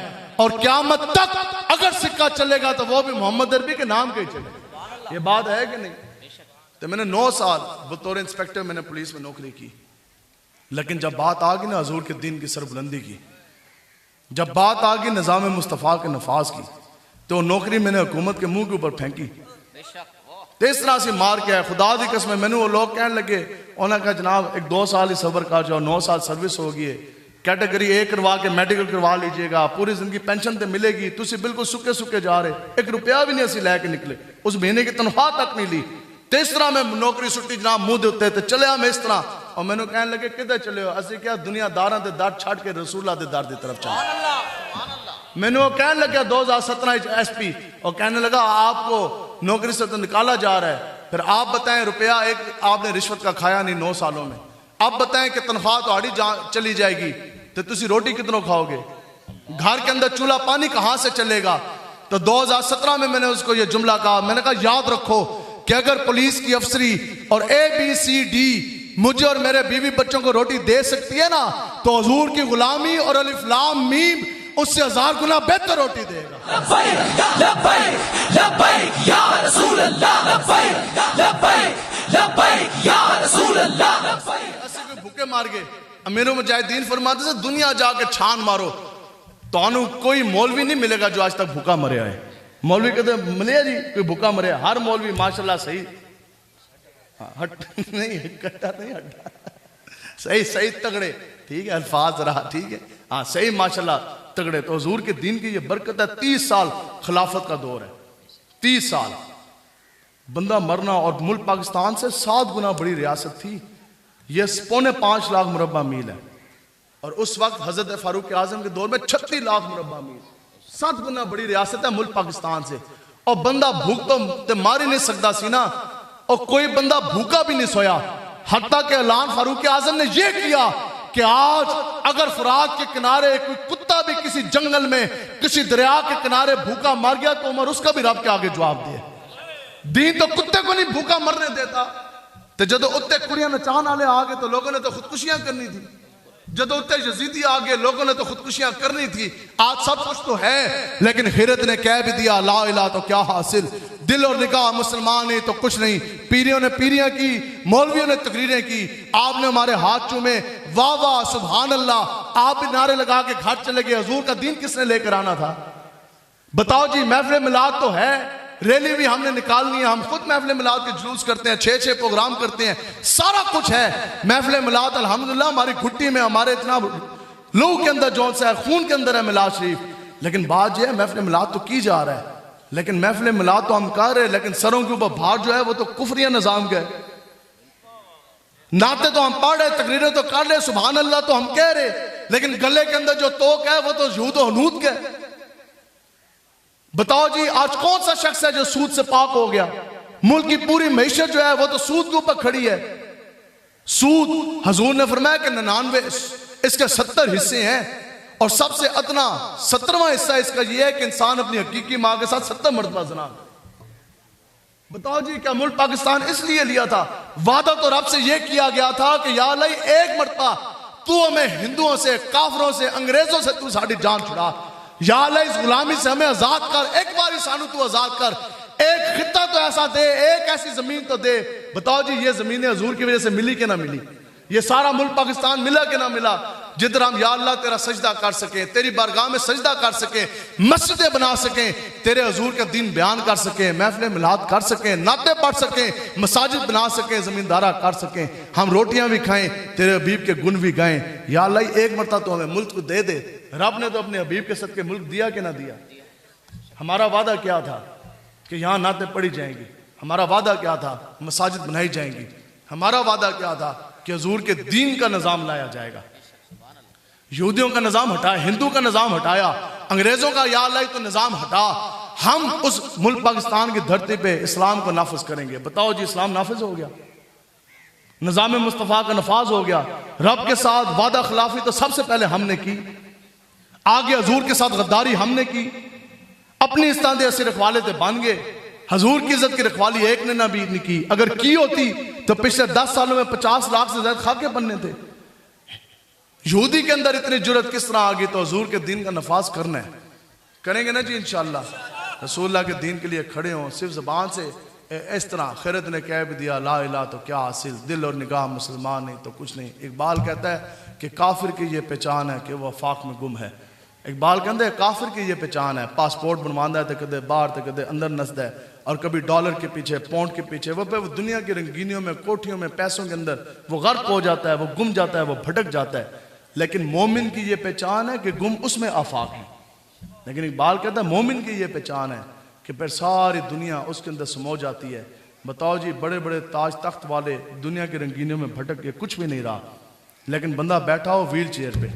और क़यामत तक अगर सिक्का चलेगा तो वो भी मोहम्मद अरबी के नाम के ही चलेगा। ये बात है कि नहीं? तो मैंने 9 साल बतौर इंस्पेक्टर मैंने पुलिस में नौकरी की, लेकिन जब बात आ गई ना हजूर के दिन की सरबुलंदी की, जब बात आ गई निज़ाम मुस्तफ़ा के नफाज की, तो नौकरी मैंने हुकूमत के मुंह के ऊपर फेंकी। तो इस तरह से मार के आया, खुदा दी कसम। मैंने वो लोग कहने लगे, उन्होंने कहा जनाब एक 2 साल ही सब्र कर जाओ, 9 साल सर्विस हो गई है, कैटेगरी A करवा के मेडिकल करवा लीजिएगा, पूरी जिंदगी पेंशन तो मिलेगी, तुम बिल्कुल सुके सुके जा रहे, 1 रुपया भी नहीं असी लैके निकले, उस महीने की तनख्वाह तक नहीं ली। तो इस तरह मैं नौकरी सुट्टी जनाब मुंह देते तो चलिया मैं इस तरह। और मैंने कहने लगे किधर चले हो? असि क्या दुनियादारां दे दर छड़ के रसूला दे दर की तरफ चले। मैंने वो कहने लगा 2017 SP, और कहने लगा आपको नौकरी से तो निकाला जा रहा है, फिर आप बताएं रुपया एक आपने रिश्वत का खाया नहीं 9 सालों में, अब बताएं कि तनख्वाह तो आड़ी चली जाएगी, तो तुसी रोटी कितनों खाओगे? घर के अंदर चूल्हा पानी कहां से चलेगा? तो 2017 में मैंने उसको ये जुमला कहा, मैंने कहा याद रखो कि अगर पुलिस की अफसरी और ABCD मुझे और मेरे बीवी बच्चों को रोटी दे सकती है ना, तो हुजूर की गुलामी और अलिफ लाम मीम उससे 1000 गुना बेहतर रोटी देगा। लब्बैक लब्बैक लब्बैक या रसूल अल्लाह, लब्बैक लब्बैक लब्बैक या रसूल अल्लाह, लब्बैक। ऐसे कोई भूखे मार गए, अमीरुल मुजाहिदीन फरमाते थे दुनिया जाके छान मारो, तो कोई मौलवी नहीं मिलेगा जो आज तक भूखा मरे है। मौलवी कहते मिले जी कोई भूखा मरे? हर मौलवी माशाल्लाह सही, हट नहीं कट्टा नहीं हटा, सही सही तगड़े, ठीक है, अल्फाज रहा ठीक है, हाँ सही माशाल्लाह तगड़े। तो हुजूर के दीन की ये बरकत है। 30 साल खिलाफत का दौर है, 30 साल बंदा मरना, और मुल्क पाकिस्तान से 7 गुना बड़ी रियासत थी, यह 5.25 लाख मुरब्बा मील है, और उस वक्त हजरत फारूक आजम के दौर में 36 लाख मुरब्बा मील, 7 गुना बड़ी रियासत है मुल्क पाकिस्तान से। और बंदा भूख तो मार ही नहीं सकता सी ना, और कोई बंदा भूखा भी नहीं सोया, हत्ता के ऐलान फारूक आजम ने यह किया कि आज अगर फुरात के किनारे कोई कुत्ता भी किसी जंगल में किसी दरिया के किनारे भूखा मर गया तो उमर उसका भी रब के आगे जवाब दिए। दीन तो कुत्ते को नहीं भूखा मरने देता। तो जदों उत्ते कुड़ियां नचान वाले आ गए तो लोगों ने तो खुदकुशियां करनी थी, जदों उत्ते यजीदी आ गए लोगों ने तो खुदकुशियां करनी थी। आज सब कुछ तो है, लेकिन खैरत ने कह भी दिया ला इलाहा तो क्या हासिल, दिल और निगाह मुसलमान है तो कुछ नहीं। पीरियों ने पीरियां की, मौलवियों ने तकरीरें की, आपने हमारे हाथ चूमे, वाह वाह सुभान अल्लाह, आप भी नारे लगा के घर चले गए। हुजूर का दीन किसने लेकर आना था? बताओ जी। महफिल मिलाद तो है, रैली भी हमने निकालनी है, हम खुद महफिल मिलाद के जुलूस करते हैं, 6 प्रोग्राम करते हैं, सारा कुछ है। महफिल मिलाद अल्हम्दुलिल्लाह हमारी घुट्टी में, हमारे इतना लहू के अंदर जौन सा है, खून के अंदर है मिलाद शरीफ। लेकिन बात यह है महफिल मिलाद तो की जा रहा है, लेकिन महफिल मिलाद तो हम कर रहे, लेकिन सरों के ऊपर भार जो है वो तो कुफरिया निजाम का है। नाते तो हम पढ़ रहे, तकरीरें तो कर रहे, सुभान अल्लाह तो हम कह रहे, लेकिन गले के अंदर जो तोक है वो तो यूद और हनूद का है। बताओ जी आज कौन सा शख्स है जो सूद से पाक हो गया? मुल्क की पूरी मैशत जो है वो तो सूद के ऊपर खड़ी है। सूद हुजूर ने फरमाया कि 99 इसके 70 हिस्से हैं, और सबसे अदना 17वां हिस्सा इसका यह है कि इंसान अपनी हकीकी मां के साथ 70 मरतबा ज़िना। बताओ जी क्या मुल्क पाकिस्तान इसलिए लिया था? वादा तो रब से यह किया गया था कि या अल्लाह एक मरतबा तू हमें हिंदुओं से, काफरों से, अंग्रेजों से तू साड़ी जान छुड़ा, या अल्लाह इस गुलामी से हमें आजाद कर, एक बार सानू तू आजाद कर, एक खित्ता तो ऐसा दे, एक ऐसी जमीन तो दे। बताओ जी ये जमीनें हुजूर की वजह से मिली कि ना मिली? ये सारा मुल्क पाकिस्तान मिला कि ना मिला? जिधर हम या अल्लाह तेरा सजदा कर सके, तेरी बारगाह में सजदा कर सके, मस्जिदें बना सके, तेरे हुजूर का दीन बयान कर सके, महफिल मिलाद कर सके, नाते पढ़ सके, मसाजिद बना सके, जमींदारा कर सके, हम रोटियां भी खाएं, तेरे हबीब के गुण भी गाएं। या अल्लाह एक मरतबा तो हमें मुल्क को दे दे। रब ने तो अपने हबीब के सदके मुल्क दिया कि ना दिया? हमारा वादा क्या था कि यहाँ नाते पढ़ी जाएंगी, हमारा वादा क्या था मसाजिद बनाई जाएंगी, हमारा वादा क्या था कि हुजूर के दीन का निज़ाम लाया जाएगा। यहूदियों का निज़ाम हटाया, हिंदू का निज़ाम हटाया, अंग्रेजों का या अल्लाह तो निज़ाम हटा, हम उस मुल्क पाकिस्तान की धरती पे इस्लाम को नाफिज करेंगे। बताओ जी इस्लाम नाफिज हो गया, निज़ाम मुस्तफ़ा का नफाज हो गया। रब के साथ वादा खिलाफी तो सबसे पहले हमने की, आगे हुजूर के साथ गद्दारी हमने की, अपनी इस्तादे सिर रखवाले थे बन गए, हजूर की इज्जत की रखवाली एक ने ना भी नहीं की। अगर की होती तो पिछले 10 सालों में 50 लाख से ज्यादा खाके बनने थे। यहूदी के अंदर इतनी जुर्रत किस तरह आ गई? तो हजूर के दीन का नफाज करना है, करेंगे ना जी इंशाअल्लाह। रसूलुल्लाह के दीन के लिए खड़े हों, सिर्फ ज़बान से इस तरह खैरत ने कह भी दिया ला इलाहा तो क्या हासिल, दिल और निगाह मुसलमान नहीं तो कुछ नहीं। इकबाल कहता है कि काफिर की ये पहचान है कि वह आफाक में गुम है। इकबाल कहते हैं काफिर की ये पहचान है, पासपोर्ट बनवाता है तो कदे बाहर तो कदे अंदर नसदा है, और कभी डॉलर के पीछे पौंड के पीछे वो दुनिया की रंगीनियों में कोठियों में पैसों के अंदर वो गर्क हो जाता है, वो गुम जाता है, वो भटक जाता है। लेकिन मोमिन की ये पहचान है कि गुम उसमें आफाक है। लेकिन इकबाल कहता है मोमिन की ये पहचान है कि फिर सारी दुनिया उसके अंदर समो जाती है। बताओ जी, बड़े बड़े ताज तख्त वाले दुनिया की रंगीनियों में भटक के कुछ भी नहीं रहा, लेकिन बंदा बैठा हो व्हील चेयर पे।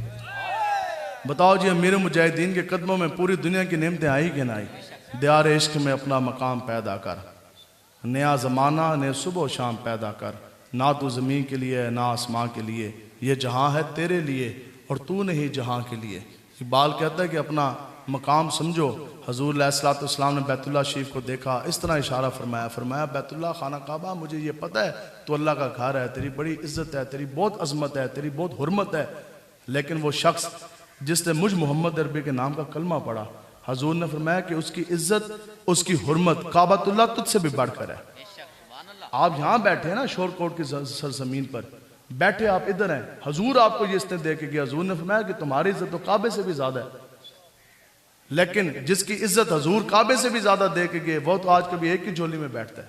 बताओ जी, अमीर मुजाहिदीन के कदमों में पूरी दुनिया की नेमतें आई कि ना आई? दियार इश्क में अपना मकाम पैदा कर, नया ज़माना ने सुबह शाम पैदा कर, ना तू ज़मीन के लिए ना आसमां के लिए, ये जहां है तेरे लिए और तू नहीं जहां के लिए। इकबाल कहता है कि अपना मकाम समझो। हजूर अलैहिस्सलाम ने बैतुल्लाह शरीफ को देखा, इस तरह इशारा फरमाया, फरमाया बैतुल्लाह खाना काबा, मुझे ये पता है तो अल्लाह का घर है, तेरी बड़ी इज्जत है, तेरी बहुत अजमत है, तेरी बहुत हुर्मत है। लेकिन वो शख्स जिसने मुझ मोहम्मद अरबी के नाम का कलमा पढ़ा, हजूर ने फरमाया कि उसकी इज्जत उसकी हुर्मत काबतुल्लाह तुझसे भी बढ़कर है। आप यहाँ बैठे हैं ना शोरकोट की सरजमीन पर बैठे, आप इधर हैं, हजूर आपको ये इसने दे के गया। हजूर ने फरमाया कि तुम्हारी इज्जत तो काबे से भी ज्यादा है। लेकिन जिसकी इज्जत हजूर काबे से भी ज्यादा दे के गए, वो तो आज कभी एक की झोली में बैठता है,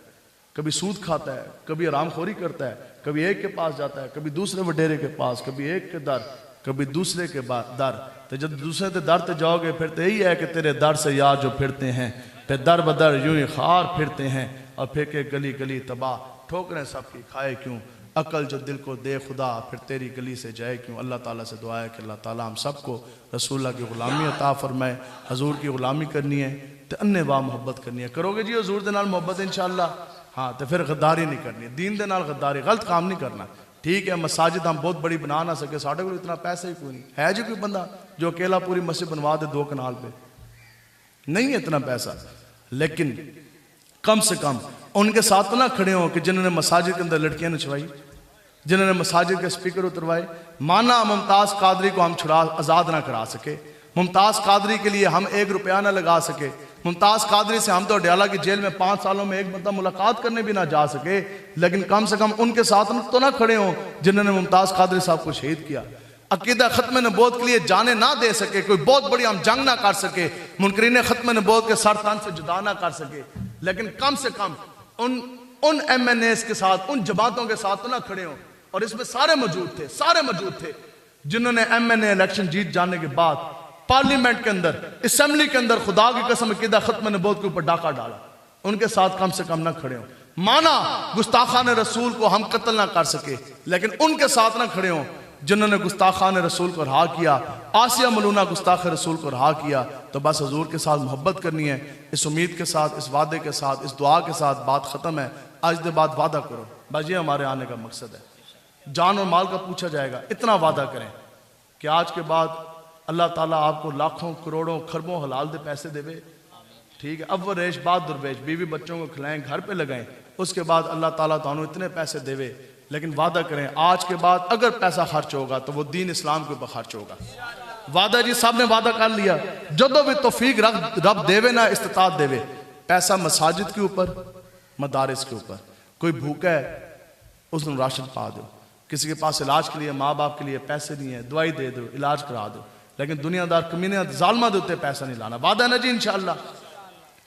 कभी सूद खाता है, कभी आरामखोरी करता है, कभी एक के पास जाता है, कभी दूसरे वडेरे के पास, कभी एक के दर, कभी दूसरे के दर। तो जब दूसरे के दर ते जाओगे फिर तो यही है कि तेरे दर से यार जो फिरते हैं, फिर दर बदर यूं ही खार फिरते हैं, और फिर के गली गली तबाह, ठोकरें सबकी खाए क्यों, अकल जो दिल को दे खुदा, फिर तेरी गली से जाए क्यों। अल्लाह ताला से दुआ है कि अल्लाह ताला हम सबको रसूलुल्लाह की गुलामी अता फरमाए। हजूर की गुलामी करनी है तो अन्ने वाह मोहब्बत करनी है। करोगे जी हजूर दे नाल मोहब्बत इंशाअल्लाह, हाँ तो फिर गद्दारी नहीं करनी, दीन दे नाल गद्दारी, गलत काम नहीं करना। ठीक है, मसाजिद हम बहुत बड़ी बना ना सके, साढ़े को इतना पैसा ही कोई नहीं है। जी कोई बंदा जो अकेला पूरी मस्जिद बनवा दे 2 कनाल पे? नहीं है इतना पैसा। लेकिन कम से कम उनके साथ ना खड़े हो कि जिन्होंने मसाजिद के अंदर लड़कियां नचवाई, जिन्होंने मसाजिद के स्पीकर उतरवाए। माना मुमताज कादरी को हम छुड़ा आज़ाद ना करा सके, मुमताज कादरी के लिए हम 1 रुपया ना लगा सके, मुमताज कादरी से हम तो अडयाला की जेल में 5 सालों में एक बंदा मुलाकात करने भी ना जा सके, लेकिन कम से कम उनके साथ तो ना खड़े हो जिन्होंने मुमताज कादरी साहब को शहीद किया। अकीदा खत्म नबूवत के लिए जाने ना दे सके, कोई बहुत बड़ी हम जंग ना कर सके, मुनकरीन खत्म नबूवत के सर तन से जुदा ना कर सके, लेकिन कम से कम उन MNAs के साथ, उन जमातों के साथ तो ना खड़े हो। और इसमें सारे मौजूद थे जिन्होंने MNA इलेक्शन जीत जाने के बाद पार्लियामेंट के अंदर, असेंबली के अंदर खुदा की कसम अकीदा खत्म नबूवत के ऊपर डाका डाला। उनके साथ कम से कम ना खड़े हो। माना गुस्ताखान रसूल को हम कत्ल ना कर सके, लेकिन उनके साथ ना खड़े हो जिन्होंने गुस्ताखान रसूल को रहा किया, आसिया मलूना गुस्ताख रसूल को रहा किया। तो बस हजूर के साथ मोहब्बत करनी है, इस उम्मीद के साथ, इस वादे के साथ, इस दुआ के साथ। बात खत्म है, आज के बाद वादा करो, बस ये हमारे आने का मकसद है। जान और माल का पूछा जाएगा, इतना वादा करें कि आज के बाद अल्लाह ताला आपको लाखों करोड़ों खरबों हलाल दे पैसे देवे। ठीक है, अव्वल रेश बाद दुर्वेश, बीवी बच्चों को खिलाएं, घर पे लगाएं, उसके बाद अल्लाह ताला तानू इतने पैसे देवे। लेकिन वादा करें आज के बाद अगर पैसा खर्च होगा तो वो दीन इस्लाम के ऊपर खर्च होगा। वादा जी साहब ने वादा कर लिया, जदों भी तौफीक रब देवे ना इस्तिताअत देवे, पैसा मसाजिद के ऊपर, मदारिस के ऊपर। कोई भूखा है उसने राशन पा दो, किसी के पास इलाज के लिए माँ बाप के लिए पैसे नहीं है, दवाई दे दो, इलाज करा दो। लेकिन दुनियादार कमीने जालमा दे उत्ते पैसा नहीं लाना। वादा ना जी इंशाअल्लाह।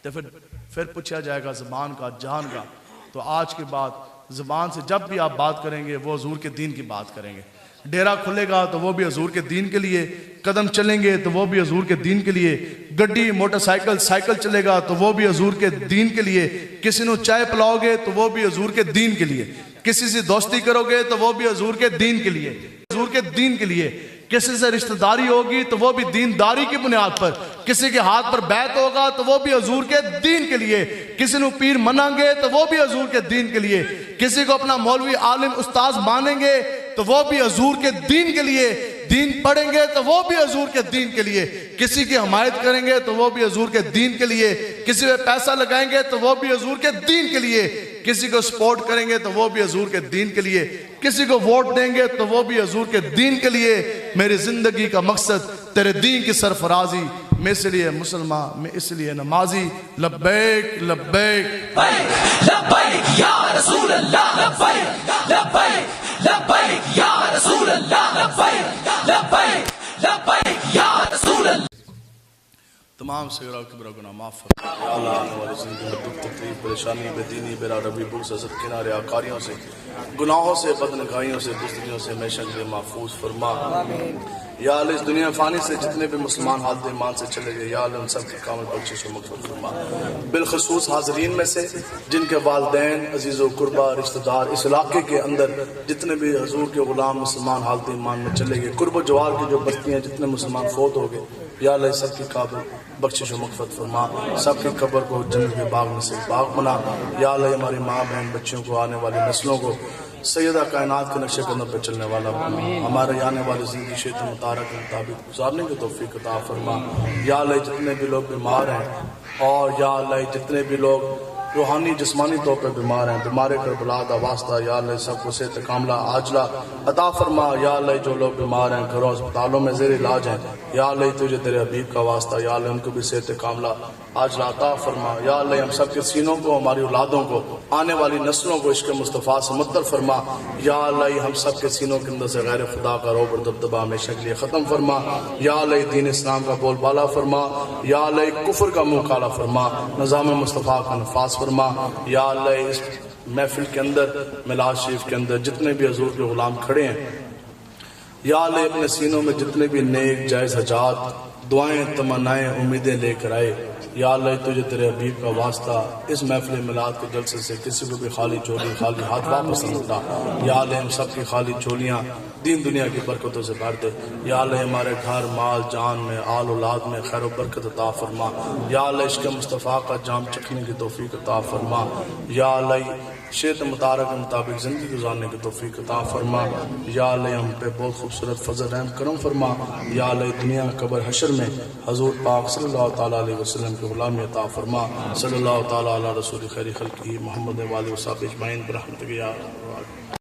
तो फिर पूछा जाएगा ज़बान का, जान का। तो आज के बाद ज़बान से जब भी आप बात करेंगे वो हजूर के दीन की बात करेंगे। डेरा खुलेगा तो वो भी हजूर के दीन के लिए, कदम चलेंगे तो वो भी हजूर के दीन के लिए, गड्डी मोटरसाइकिल साइकिल चलेगा तो वो भी हजूर के दीन के लिए, किसी को चाय पिलाओगे तो वो भी हजूर के दीन के लिए, किसी से दोस्ती करोगे तो वो भी हजूर के दीन के लिए, हजूर के दीन के लिए, किसी से रिश्तेदारी होगी तो वो भी दीनदारी की बुनियाद पर, किसी के हाथ पर बैत होगा तो वो भी हजूर के दीन के लिए, किसी को पीर मनाएंगे तो वो भी हजूर के दीन के लिए, किसी को अपना मौलवी आलिम उस्ताद मानेंगे तो वो भी हजूर के दीन के लिए। दीन पढ़ेंगे तो वो भी हजूर के दीन के लिए, किसी की हमायत करेंगे तो वो भी हजूर के दीन के लिए, किसी पे पैसा लगाएंगे तो वो भी हजूर के दीन के लिए, किसी को सपोर्ट करेंगे तो वो भी हजूर के दीन के लिए, किसी को वोट देंगे तो वो भी हजूर के दीन के लिए। मेरी जिंदगी का मकसद तेरे दीन की सरफराजी, मैं इसलिए मुसलमान, मैं इसलिए नमाजी। लब्बैक लब्बैक लब्बैक या रसूल अल्लाह, लब्बैक लब्बैक लब्बैक या रसूल अल्लाह, लब्बैक लब्बैक लब्बैक या रसूल अल्लाह। तमाम सगरा किबरा गुनाह माफ फरमा। या अल्लाह, आने वाली जिंदगी में दुख तकलीफ परेशानी बेदीनी बेरारबी बुग़्ज़ हसद किनारे आकारियों से, गुनाहों से, बदनगाहियों से, दुश्मनियों से हमेशा के लिए महफूज फरमा। या अल्लाह, इस दुनिया फानी से जितने भी मुसलमान हालत ईमान से चले गए, या अल्लाह उन सब की कामिल बख्शिश व मग़फ़िरत फरमा। बिलखसूस हाज़रीन में से जिनके वालिदैन अजीज़ व कुर्बा रिश्तेदार इस इलाके के अंदर जितने भी हजूर के गुलाम मुसलमान हालत ईमान में चले गए, कुर्ब जवार की जो बस्तियाँ जितने मुसलमान फोत हो गए, या अल्लाह सब की काबिल बख्शिश व मग़फ़िरत फरमा। सबकी कब्र को जन्नत के बाग में से बाग बना। या अल्लाह, हमारी माँ बहन बच्चियों को, आने वाली नस्लों को सैयदा कायनात के नक्शे कदम पर चलने वाला बना। हमारे आने वाली ज़िंदगी शेत मुतारक के मुताबिक गुजारने की तौफीक अता फरमा। या अल्लाह, जितने भी लोग बीमार हैं, और या अल्लाह जितने भी लोग रूहानी जिस्मानी तौर पर बीमार हैं, बीमार करबला दा वास्ता या अल्लाह सबको सेहत कामला आजला अता फरमा। या अल्लाह, जो लोग बीमार हैं, घरों अस्पतालों में ज़ेर इलाज हैं, या अल्लाह तुझे तेरे हबीब का वास्ता, या अल्लाह उनको भी सेहत कामला आजला अता फरमा। या अल्लाह, हम सब के सीनों को, हमारी औलादों को, आने वाली नस्लों को इश्क़ मुस्तफ़ा से मुत्तर फरमा। या अल्लाह, हम सब के सीनों के अंदर से गैर खुदा का रौब और दबदबा हमेशा के लिए ख़त्म फरमा। या अल्लाह, दीन इस्लाम का बोलबाला फरमा। या अल्लाह, कुफ्र का मुँह काला फरमा, निज़ाम मुस्तफ़ा का नफास फरमा। या अल्लाह, इस महफिल के अंदर, मिलाद शरीफ के अंदर जितने भी हजूर के गुलाम खड़े हैं, या अल्लाह अपने सीनों में जितने भी नेक जायज़ हजात दुआएं तमन्नाएं उम्मीदें लेकर आए, या अल्लाह तुझे तेरे हबीब का वास्ता इस महफिल मिलाद के जलसे से किसी को भी खाली झोली खाली हाथ वापस न लौटा। या अल्लाह, हम सब की खाली झोलियाँ दीन दुनिया की बरकतों से भर दे। या अल्लाह, हमारे घर माल जान में, आल औलाद में खैर व बरकत अता फरमा। या अल्लाह, इश्क़ मुस्तफ़ा का जाम चखने की तौफीक अता फरमा। या अल्लाह, शेत मुतारक के मुताबिक ज़िंदगी गुजारने की तौफीक अता फरमा। या अल्लाह, हम पे बहुत खूबसूरत फजल रहम करम फरमा। या अल्लाह, दुनिया कब्र हशर में हजूर पाक सल्लल्लाहु तआला अलैहि वसल्लम की गुलामी अता फरमा। सल्लल्लाहु तआला अला रसूल खैर खल्क़िही मुहम्मद व आलिहि व सहबिही अजमईन बिरहमतिक या अरहम।